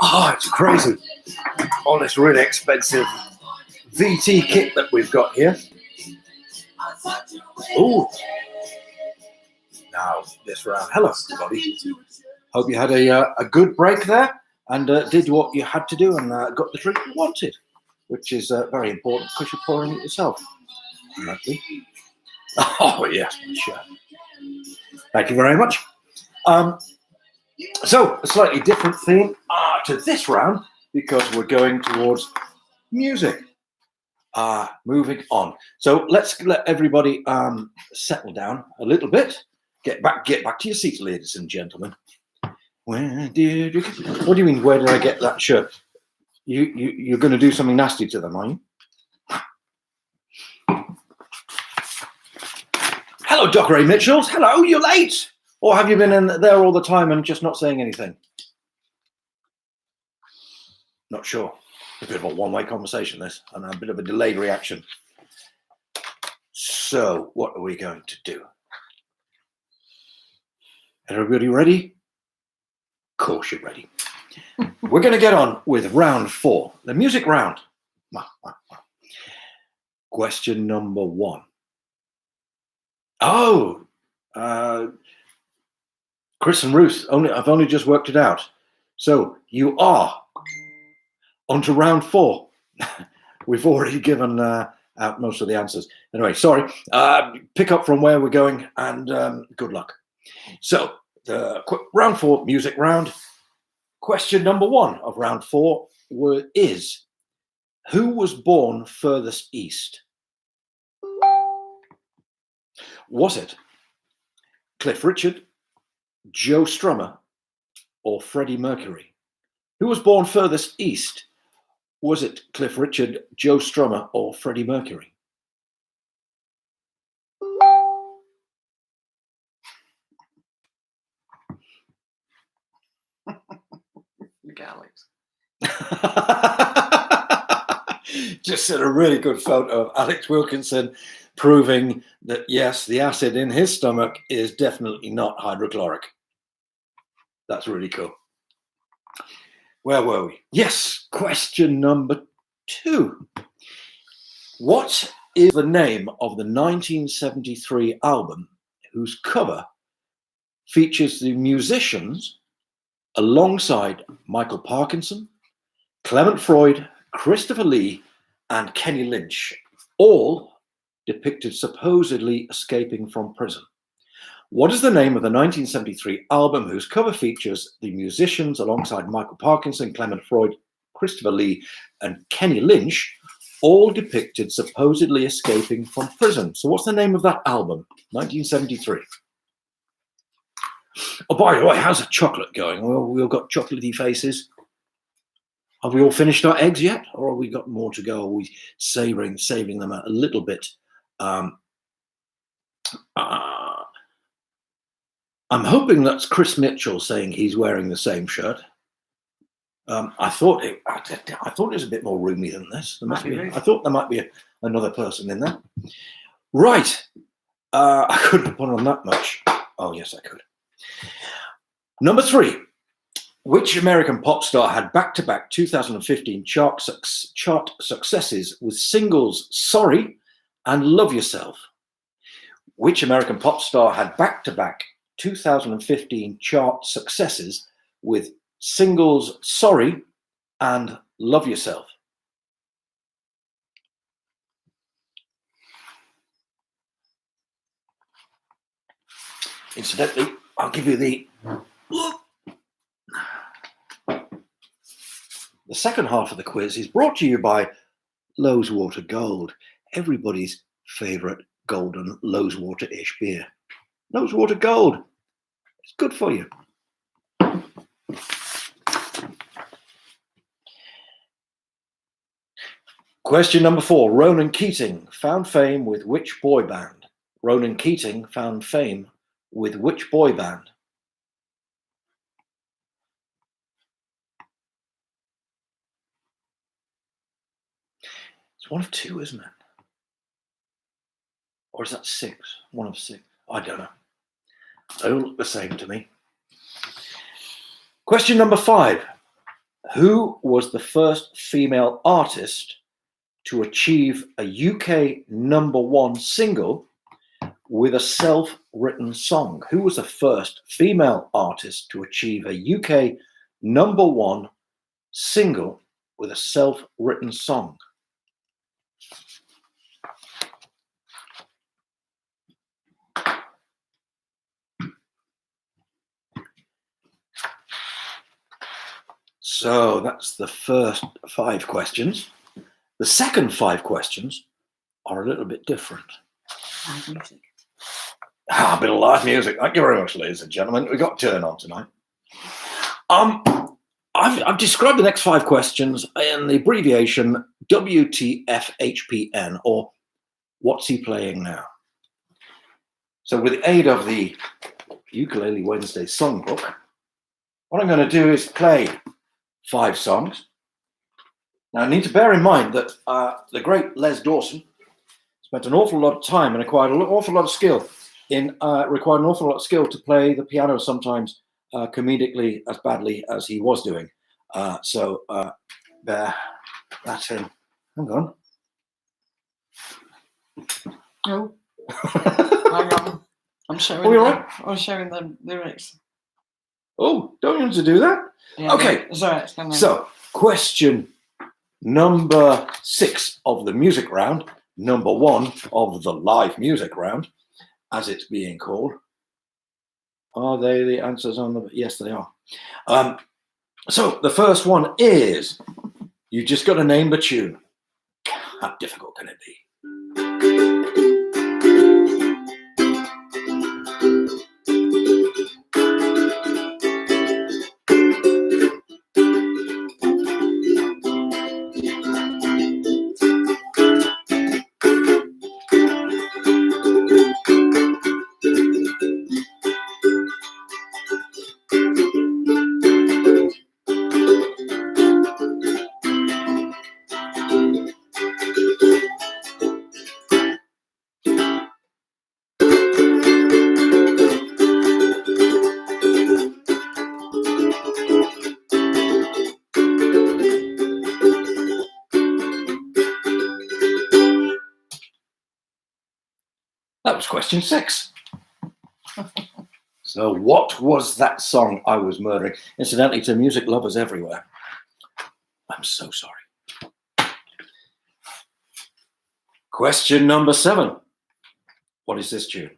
Oh, it's crazy. All this really expensive VT kit that we've got here. Ooh. Now, this round. Hello, everybody. Hope you had a good break there and did what you had to do and got the drink you wanted, which is very important because you're pouring it yourself. Lucky. Oh, yes, sure. Thank you very much. So, a slightly different theme to this round because we're going towards music. Moving on. So, let's let everybody settle down a little bit. Get back to your seats, ladies and gentlemen. Where did you get... What do you mean, where did I get that shirt? You're going to do something nasty to them, are you? Hello, Dockray Mitchells. Hello, you're late. Or have you been in there all the time and just not saying anything? Not sure. A bit of a one-way conversation, this, and a bit of a delayed reaction. So, what are we going to do? Everybody ready? Of course you're ready. We're going to get on with round 4, the music round. Question number 1. Oh, Chris and Ruth, I've only just worked it out. So you are on to round 4. We've already given out most of the answers. Anyway, sorry. Pick up from where we're going and good luck. So the round 4 music round. Question number 1 of round 4 is, who was born furthest east? Was it Cliff Richard, Joe Strummer, or Freddie Mercury? Who was born furthest east? Was it Cliff Richard, Joe Strummer, or Freddie Mercury? Alex. Just sent a really good photo of Alex Wilkinson proving that, yes, the acid in his stomach is definitely not hydrochloric. That's really cool. Where were we? Yes, question number 2. What is the name of the 1973 album whose cover features the musicians alongside Michael Parkinson, Clement Freud, Christopher Lee, and Kenny Lynch, all depicted supposedly escaping from prison? What is the name of the 1973 album whose cover features the musicians alongside Michael Parkinson, Clement Freud, Christopher Lee, and Kenny Lynch, all depicted supposedly escaping from prison? So what's the name of that album? 1973. Oh, by the way, how's the chocolate going? Well, we've got chocolatey faces. Have we all finished our eggs yet? Or have we got more to go? Are we saving them a little bit? I'm hoping that's Chris Mitchell saying he's wearing the same shirt. I thought it was a bit more roomy than this. I thought there might be another person in there. Right. I couldn't have put on that much. Oh, yes, I could. Number 3. Which American pop star had back-to-back 2015 chart successes with singles Sorry and Love Yourself? Which American pop star had back-to-back 2015 chart successes with singles Sorry and Love Yourself? Incidentally, I'll give you the second half of the quiz is brought to you by Loweswater Gold, everybody's favourite golden Loweswater-ish beer. Loweswater Gold, it's good for you. Question number 4. Ronan Keating found fame with which boy band? Ronan Keating found fame with which boy band? It's one of two, isn't it? Or is that six? One of six? I don't know. They all look the same to me. Question number 5. Who was the first female artist to achieve a UK #1 single with a self-written song? Who was the first female artist to achieve a UK #1 single with a self-written song? So that's the first 5 questions. The second 5 questions are a little bit different. Live music. A bit of live music. Thank you very much, ladies and gentlemen. We got turn on tonight. I've described the next 5 questions in the abbreviation WTFHPN, or what's he playing now? So with the aid of the Ukulele Wednesday songbook, what I'm going to do is play 5 songs. Now, I need to bear in mind that the great Les Dawson spent an awful lot of time and acquired an awful lot of skill to play the piano, sometimes comedically as badly as he was doing. So bear that in. Hang on. No. Hang on. I'm showing. Oh, you're right. I'm showing the lyrics. Oh, don't you want to do that? Yeah, Okay. It's all right. It's gonna... So, question number 6 of the music round, number 1 of the live music round, as it's being called. Are they the answers on the? Yes, they are. So the first one is, you just got to name the tune. How difficult can it be? That was question 6. So what was that song I was murdering? Incidentally, to music lovers everywhere, I'm so sorry. Question number 7. What is this tune?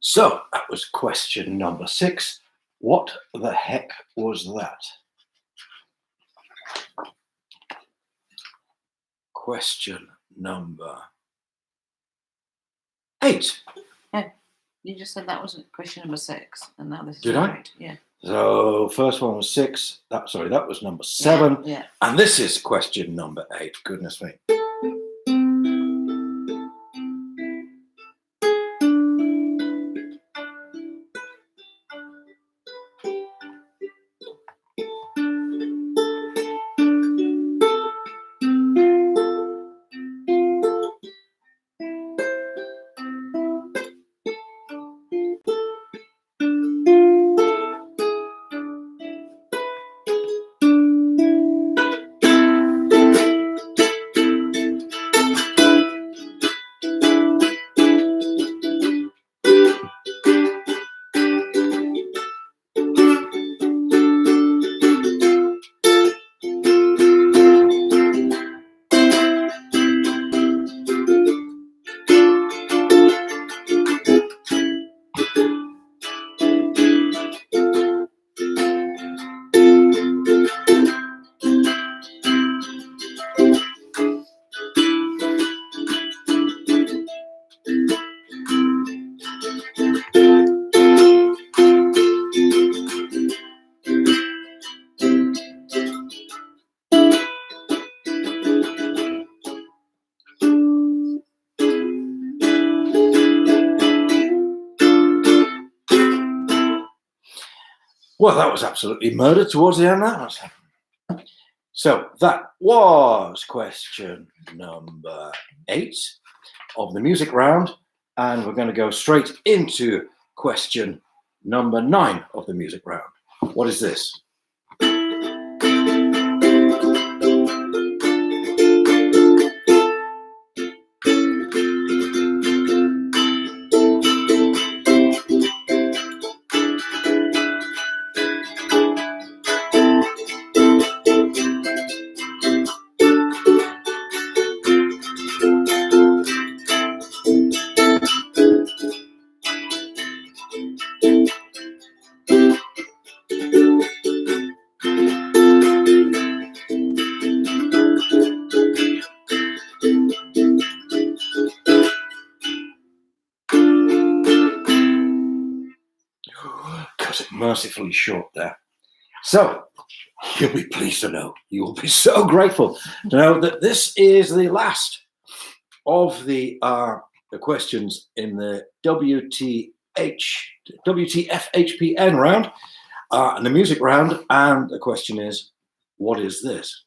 So that was question number 6 What the heck was that? Question number 8. You just said that was question number 6, and now this is Did I? right. Yeah. So first one was 6. That was number 7. Yeah. And this is question number 8. Goodness me. Well, that was absolutely murder towards the end. That was. So that was question number 8 of the music round. And we're going to go straight into question number 9 of the music round. What is this? Cut it mercifully short there. So you'll be pleased to know, you will be so grateful to know that this is the last of the questions in the WTFHPN round and the music round. And the question is, what is this?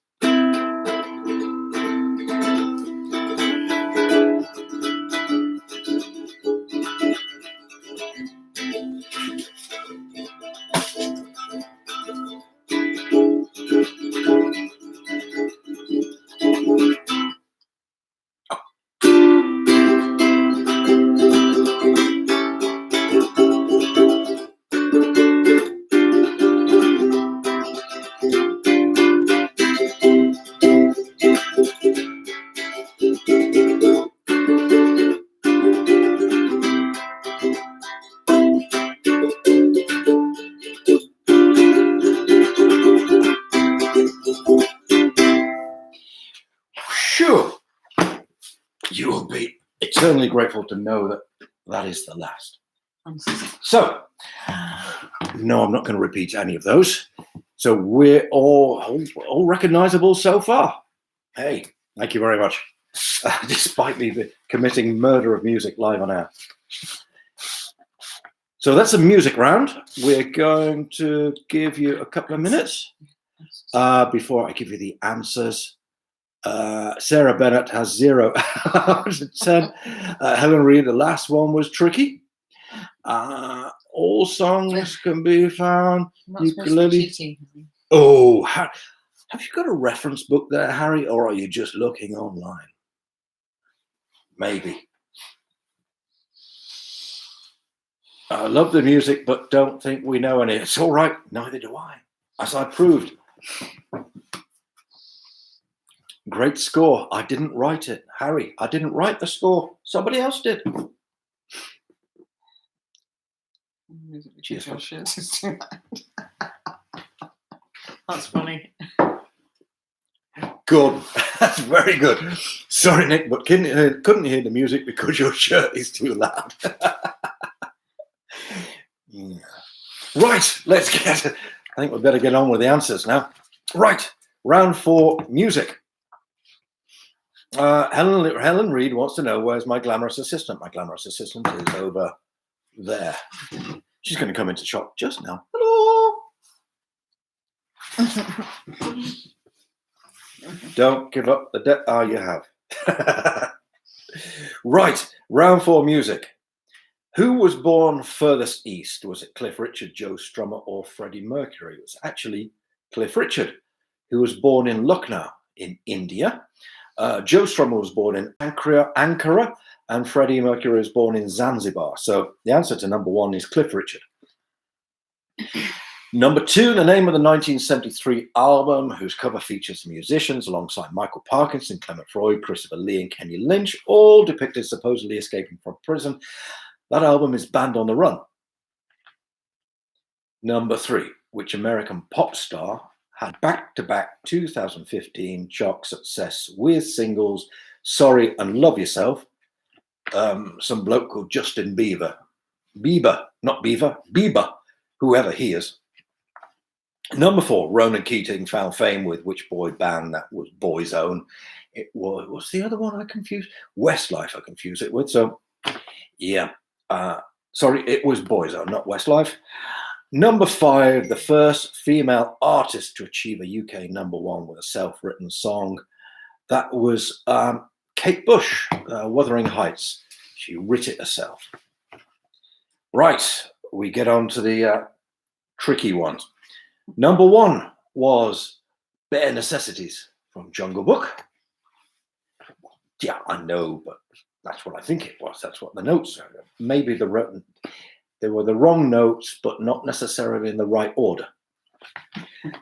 Sure, you will be eternally grateful to know that that is the last. So, no, I'm not going to repeat any of those. So we're all recognizable so far. Hey, thank you very much. Despite me committing murder of music live on air. So that's a music round. We're going to give you a couple of minutes before I give you the answers. Sarah Bennett has 0 out of 10. Helen Reed, the last one was tricky. All songs can be found. Ukulele. Oh, have you got a reference book there, Harry, or are you just looking online? Maybe. I love the music, but don't think we know any. It's all right. Neither do I, as I proved. Great score. I didn't write it. Harry, I didn't write the score. Somebody else did. Cheers. Your shirt is too loud. That's funny. Good. That's very good. Sorry, Nick, but couldn't hear the music because your shirt is too loud. Yeah. Right, let's get. I think we better get on with the answers now. Right, round 4, music. Helen Reed wants to know, where's my glamorous assistant? My glamorous assistant is over there. She's going to come into shop just now. Hello. Don't give up the debt. Oh, you have. Right, round 4, music. Who was born furthest east? Was it Cliff Richard, Joe Strummer, or Freddie Mercury? It was actually Cliff Richard, who was born in Lucknow in India. Joe Strummer was born in Ankara, and Freddie Mercury was born in Zanzibar. So the answer to number 1 is Cliff Richard. Number 2, the name of the 1973 album, whose cover features musicians alongside Michael Parkinson, Clement Freud, Christopher Lee, and Kenny Lynch, all depicted supposedly escaping from prison. That album is Band on the Run. Number 3, which American pop star had back-to-back 2015 chart success with singles Sorry and Love Yourself? Some bloke called Justin Bieber. Not Beaver, Bieber, whoever he is. Number 4, Ronan Keating found fame with which boy band? That was Boyzone. It was, what's the other one I confused? Westlife I confused it with. So, yeah. Sorry, it was Boyzone, not Westlife. Number 5, the first female artist to achieve a UK number 1 with a self-written song. That was Kate Bush, Wuthering Heights. She writ it herself. Right, we get on to the tricky ones. Number 1 was Bare Necessities from Jungle Book. Yeah, I know, but that's what I think it was. That's what the notes are. Maybe they were the wrong notes, but not necessarily in the right order.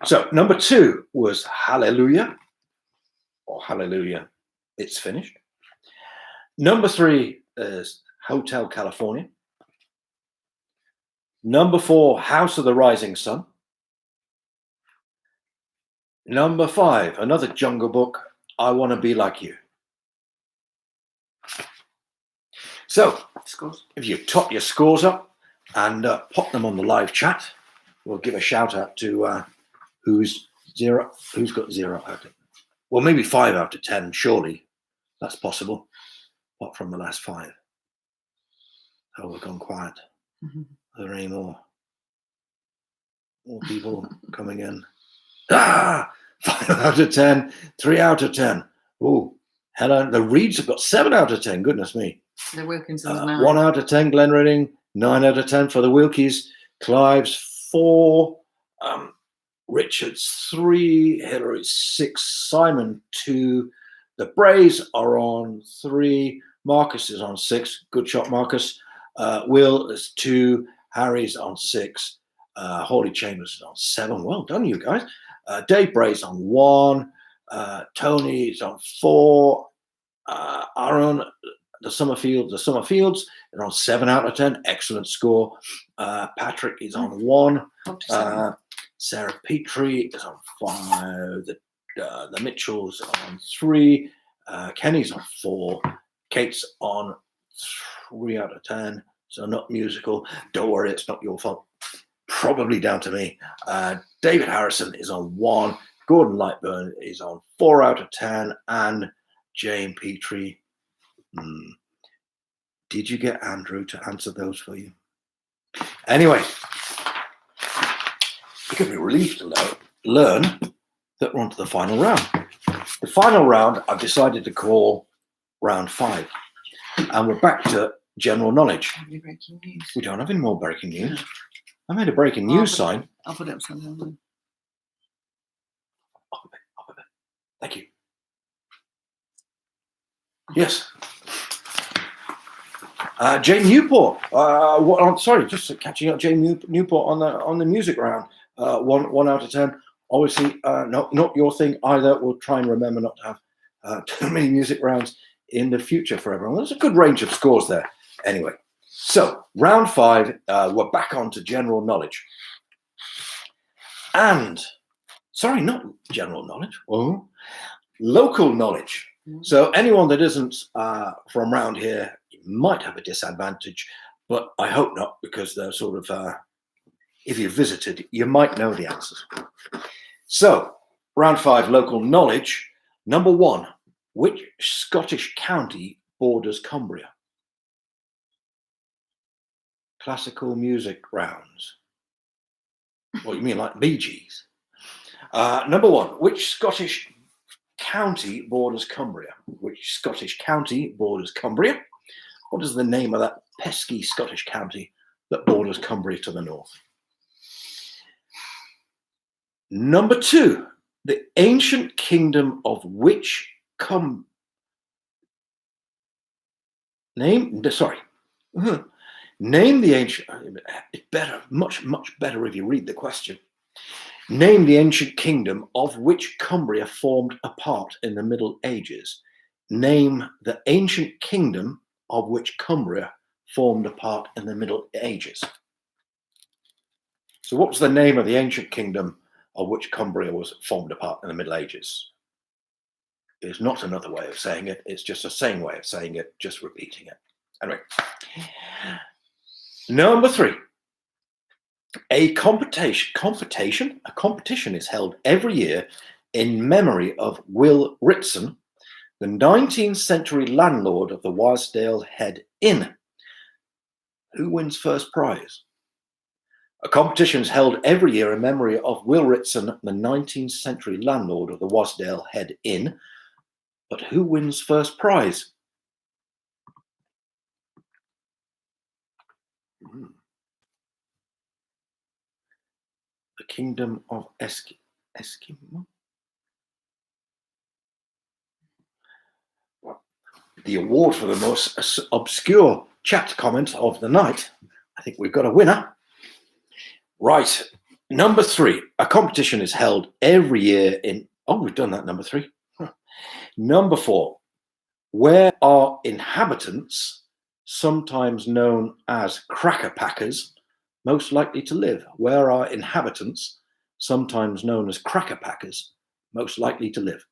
So number 2 was Hallelujah, or Hallelujah, It's Finished. Number 3 is Hotel California. Number 4, House of the Rising Sun. Number 5, another Jungle Book, I Want to Be Like You. So, if you top your scores up and pop them on the live chat, we'll give a shout out to who's got 0 out of 10. Well, maybe 5 out of 10, surely. That's possible. Apart from the last 5. Oh, we've gone quiet. Mm-hmm. Are there any more? More people coming in. 5 out of 10, 3 out of 10. Oh, Helen, the Reeds have got 7 out of 10. Goodness me. The Wilkinson's 9. 1 out of 10, Glen Redding. 9 out of 10 for the Wilkies. Clive's 4. Richard's 3. Hillary 6. Simon 2. The Brays are on 3. Marcus is on 6. Good shot, Marcus. Will is 2. Harry's on 6. Holly Chambers is on 7. Well done, you guys. Dave Bray's on 1. Tony is on 4. Aaron, the Summerfields are on 7 out of 10. Excellent score. Patrick is on 1. Sarah Petrie is on 5. The Mitchells are on 3. Kenny's on 4. Kate's on 3 out of 10. So not musical. Don't worry, it's not your fault. Probably down to me. David Harrison is on 1. Gordon Lightburn is on 4 out of 10. And Jane Petrie. Did you get Andrew to answer those for you? Anyway, you can be relieved to learn that we're on to the final round. The final round I've decided to call round 5. And we're back to general knowledge. Breaking news. We don't have any more breaking news. I made a breaking news sign. I'll put it up somewhere. Up a bit. Thank you. Yes. Jane Newport. Just catching up. Jane Newport on the music round. 1 out of 10. Obviously, not your thing either. We'll try and remember not to have too many music rounds in the future for everyone. There's a good range of scores there. Anyway, So, round 5, we're back on to general knowledge. And, sorry, not general knowledge, local knowledge. So anyone that isn't from around here might have a disadvantage, but I hope not, because they're sort of, if you visited, you might know the answers. So, round 5, local knowledge. Number 1, which Scottish county borders Cumbria? Classical music rounds. What, you mean like Bee Gees? Number 1, which Scottish county borders Cumbria? Which Scottish county borders Cumbria? What is the name of that pesky Scottish county that borders Cumbria to the north? Number 2, the ancient kingdom of which Name the ancient. It's better, much better if you read the question. Name the ancient kingdom of which Cumbria formed a part in the Middle Ages. Name the ancient kingdom of which Cumbria formed a part in the Middle Ages. So what's the name of the ancient kingdom of which Cumbria was formed a part in the Middle Ages? It's not another way of saying it. It's just the same way of saying it, just repeating it. Anyway. Number 3. A competition is held every year in memory of Will Ritson, the 19th century landlord of the Wasdale Head Inn. Who wins first prize? A competition is held every year in memory of Will Ritson, the 19th century landlord of the Wasdale Head Inn. But who wins first prize? The Kingdom of Eskimo. The award for the most obscure chat comment of the night. I think we've got a winner. Right. Number 3. A competition is held every year in... Oh, we've done that, number 3. Number 4. Where are inhabitants, sometimes known as cracker packers, most likely to live? Where are inhabitants, sometimes known as cracker packers, most likely to live?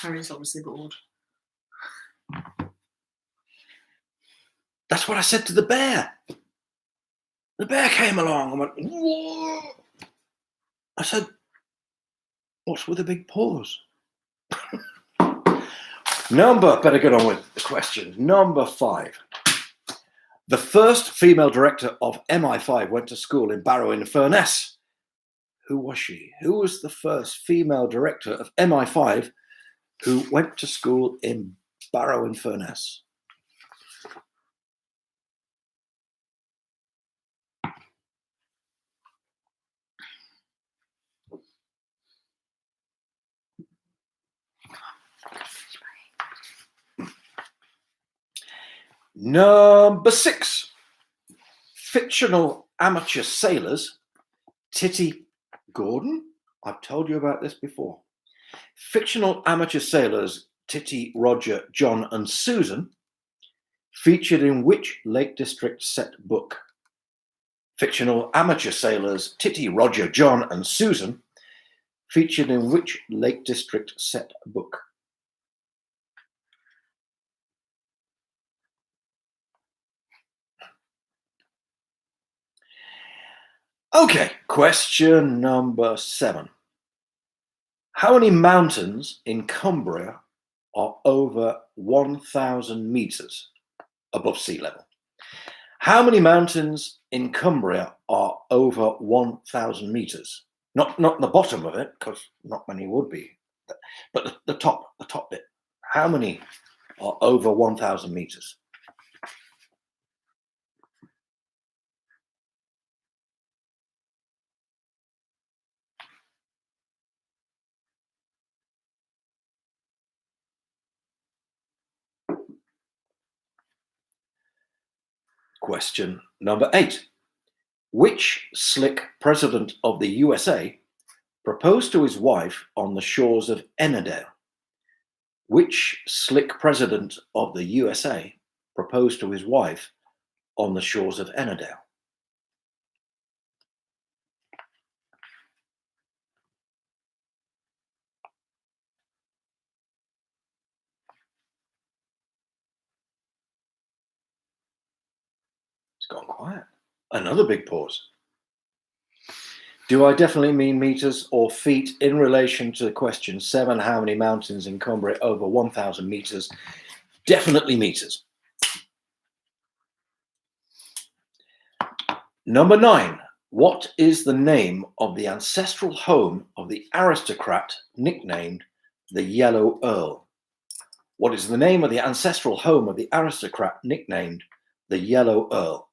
Harry's obviously bored. That's what I said to the bear. The bear came along and went, whoa. I said, what's with the big paws? Better get on with the questions. Number 5. The first female director of MI5 went to school in Barrow-in-Furness. Who was she? Who was the first female director of MI5 who went to school in Barrow-in-Furness? Number 6. Fictional amateur sailors Titty Gordon. I've told you about this before. Fictional amateur sailors Titty, Roger, John and Susan featured in which Lake District set book? Fictional amateur sailors Titty, Roger, John and Susan featured in which Lake District set book? Okay, question number 7. How many mountains in Cumbria are over 1,000 meters above sea level? How many mountains in Cumbria are over 1,000 meters? Not the bottom of it, because not many would be, but the top bit. How many are over 1,000 meters? Question number 8. Which slick president of the USA proposed to his wife on the shores of Ennerdale? Which slick president of the USA proposed to his wife on the shores of Ennerdale? It's gone quiet. Another big pause. Do I definitely mean meters or feet in relation to question 7? How many mountains in Cumbria over 1,000 meters? Definitely meters. Number 9. What is the name of the ancestral home of the aristocrat nicknamed the Yellow Earl? What is the name of the ancestral home of the aristocrat nicknamed the Yellow Earl?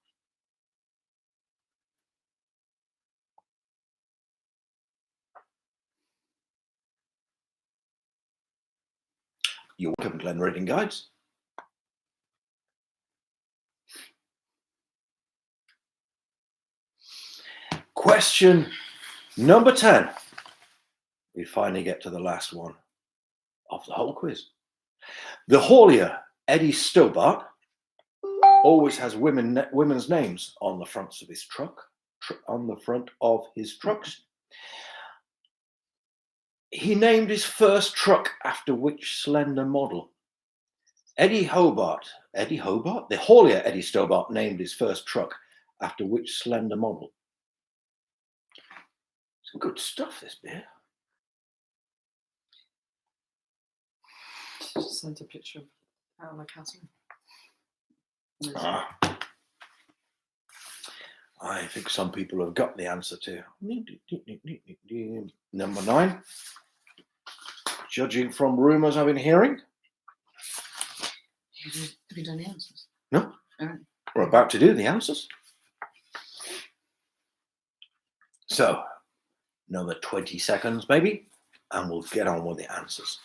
You're welcome, Glen Reading Guides. Question number 10. We finally get to the last one of the whole quiz. The haulier, Eddie Stobart, always has women's names on the fronts of his trucks. He named his first truck after which slender model? Eddie Hobart? The haulier Eddie Stobart named his first truck after which slender model? Some good stuff, this beer. Just sent a picture of my castle. I think some people have got the answer to number 9. Judging from rumours I've been hearing. Have you done the answers? No. All right. We're about to do the answers. So, another 20 seconds maybe, and we'll get on with the answers.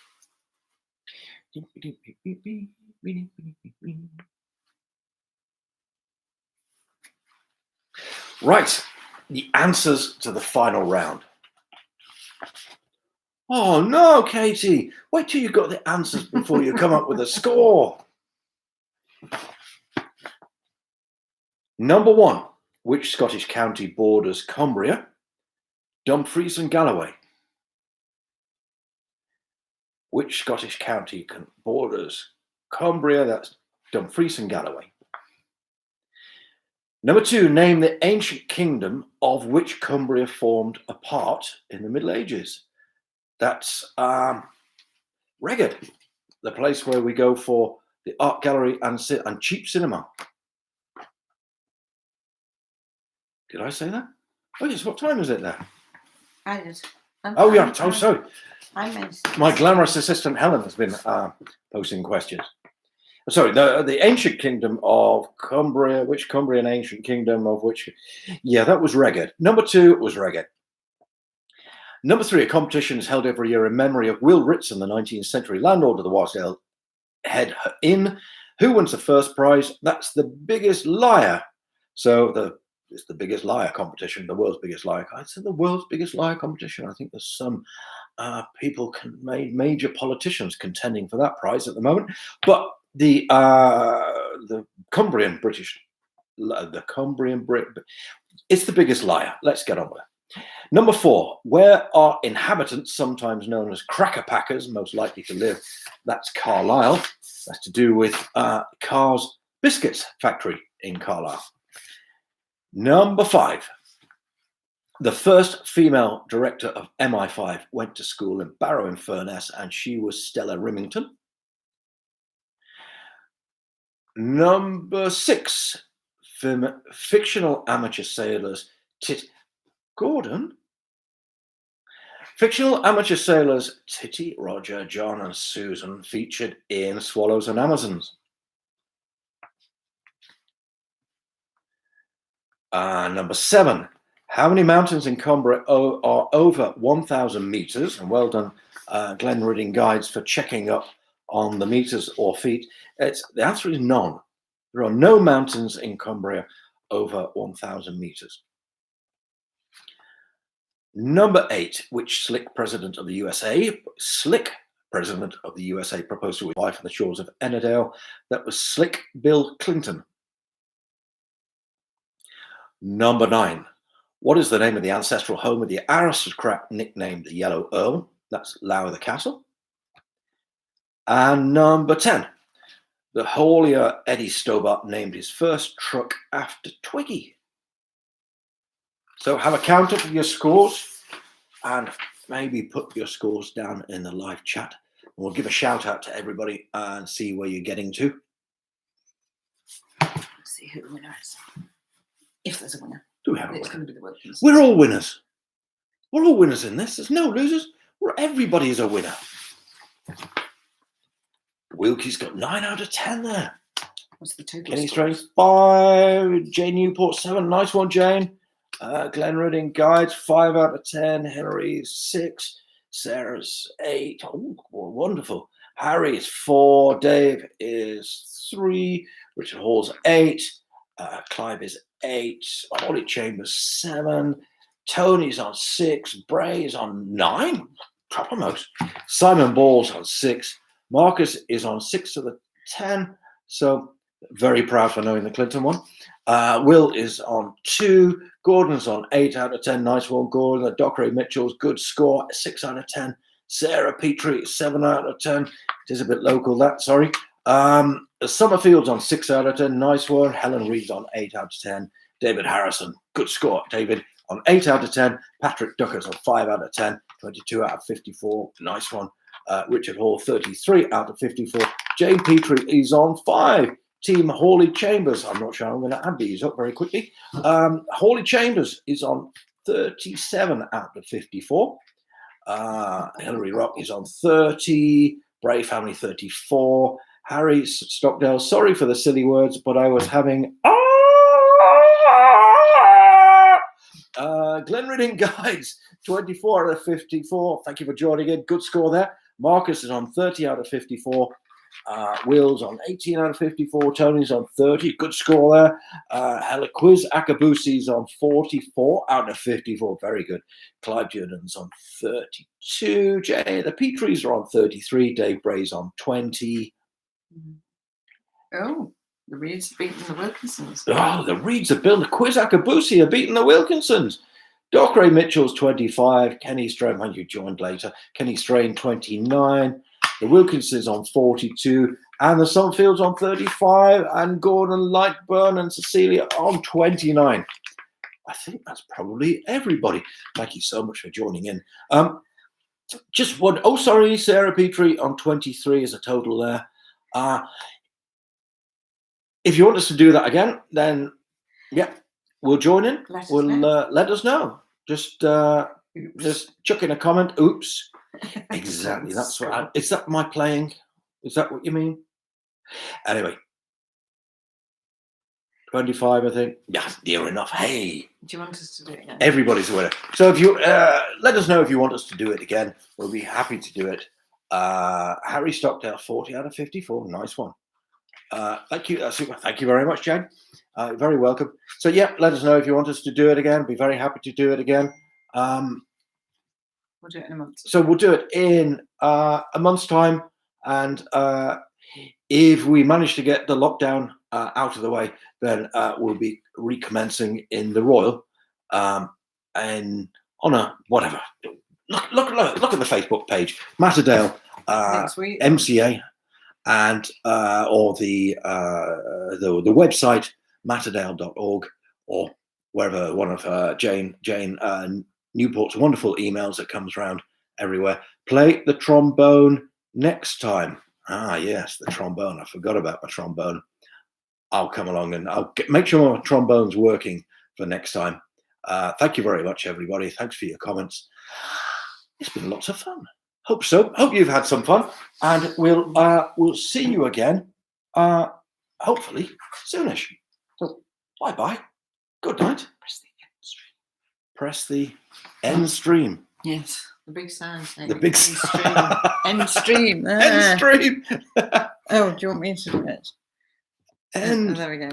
Right, the answers to the final round. Oh no, Katie, wait till you've got the answers before you come up with a score. Number 1, which Scottish county borders Cumbria, Dumfries and Galloway? Which Scottish county borders Cumbria? That's Dumfries and Galloway. Number 2, name the ancient kingdom of which Cumbria formed a part in the Middle Ages. That's Reged, the place where we go for the art gallery and cheap cinema. Did I say that? Oh yes, what time is it now? I did. Oh yeah, oh sorry. I meant My glamorous assistant Helen has been posting questions. Sorry, the ancient kingdom of Cumbria, which Cumbrian ancient kingdom of which? Yeah, that was Reged. Number 2 was Reged. Number 3, a competition is held every year in memory of Will Ritson, the 19th century landlord of the Wasdale Head Inn. Who wins the first prize? That's the Biggest Liar. So it's the Biggest Liar competition, the world's biggest liar. I said the world's biggest liar competition. I think there's some people, major politicians contending for that prize at the moment. But the Cumbrian it's the Biggest Liar. Let's get on with it. Number 4, where are inhabitants, sometimes known as cracker packers, most likely to live? That's Carlisle. That's to do with Carr's Biscuits factory in Carlisle. Number 5, the first female director of MI5 went to school in Barrow-in-Furness, and she was Stella Rimington. Number 6, fictional amateur sailors Gordon? Fictional amateur sailors Titty, Roger, John and Susan featured in Swallows and Amazons. Number 7, how many mountains in Cumbria are over 1,000 meters? And well done, Glen Reading Guides, for checking up on the meters or feet. The answer is none. There are no mountains in Cumbria over 1,000 meters. Number 8, which slick president of the USA proposed to his wife on the shores of Ennerdale? That was Slick Bill Clinton. Number 9, what is the name of the ancestral home of the aristocrat nicknamed the Yellow Earl? That's Lowther Castle. And number 10, the haulier Eddie Stobart named his first truck after Twiggy. So have a count up of your scores and maybe put your scores down in the live chat. We'll give a shout out to everybody and see where you're getting to. Let's see who the winner is. If there's a winner. Do we have a It's winner? going to be the Wilkins. We're all winners. We're all winners in this. There's no losers. Everybody is a winner. Wilkie's got 9 out of 10 there. What's the total? Kenny score? Strange 5. Jane Newport 7. Nice one, Jane. Glenn Redding Guides 5 out of 10. Henry 6. Sarah's 8. Oh, wonderful. Harry is 4. Dave is 3. Richard Hall's 8. Clive is 8. Holly Chambers 7. Tony's on 6. Bray is on 9. Toppermost. Simon Ball's on 6. Marcus is on 6 of the 10. So very proud for knowing the Clinton one. Will is on 2. Gordon's on 8 out of 10. Nice one, Gordon. The Dockray Mitchell's good score, 6 out of 10. Sarah Petrie, 7 out of 10. It is a bit local, that, sorry. Summerfield's on 6 out of 10. Nice one. Helen Reed's on 8 out of 10. David Harrison, good score. David on 8 out of 10. Patrick Ducker's on 5 out of 10. 22 out of 54. Nice one. Richard Hall, 33 out of 54. Jane Petrie is on 5. Team Hawley Chambers. I'm not sure I'm going to add these up very quickly. Hawley Chambers is on 37 out of 54. Hillary Rock is on 30. Bray Family 34. Harry Stockdale, sorry for the silly words, but I was having Glen Reading Guides 24 out of 54. Thank you for joining in. Good score there. Marcus is on 30 out of 54. Will's on 18 out of 54. Tony's on 30. Good score there. Heliquiz Akabusi's on 44 out of 54. Very good. Clive Jordan's on 32. Jay, the Petries are on 33. Dave Bray's on 20. Oh, the Reeds are beating the Wilkinsons. Oh, the Reeds are building. Quiz Akabusi are beating the Wilkinsons. Dockray Mitchell's 25. Kenny Strain, when you joined later. Kenny Strain 29. The Wilkinsons on 42, and the Sunfields on 35, and Gordon Lightburn and Cecilia on 29. I think that's probably everybody. Thank you so much for joining in. Just one. Oh, sorry, Sarah Petrie on 23 is a total there. If you want us to do that again, then yeah, we'll join in. Let us know. Just chuck in a comment. Oops. Exactly. That's what. Is that my playing? Is that what you mean? Anyway, 25, I think. Yeah, near enough. Hey. Do you want us to do it again? Everybody's a winner. So if you let us know if you want us to do it again, we'll be happy to do it. Harry Stockdale, 40 out of 54. Nice one. Thank you. Super. Thank you very much, Jane. Very welcome. So yeah, let us know if you want us to do it again. Be very happy to do it again. We'll do it in a month. So we'll do it in a month's time, and if we manage to get the lockdown out of the way, then we'll be recommencing in the Royal, and on a whatever. Look at the Facebook page, Matterdale MCA, and or the website matterdale.org, or wherever one of Jane Newport's wonderful emails that comes around everywhere. Play the trombone next time. Ah, yes, the trombone. I forgot about my trombone. I'll come along and I'll make sure my trombone's working for next time. Thank you very much, everybody. Thanks for your comments. It's been lots of fun. Hope so. Hope you've had some fun, and we'll see you again, hopefully soonish. So, bye. Good night. Press the end stream. Yes, the big sign. The big sign. End stream. End stream. Oh, do you want me to do it? End. There we go.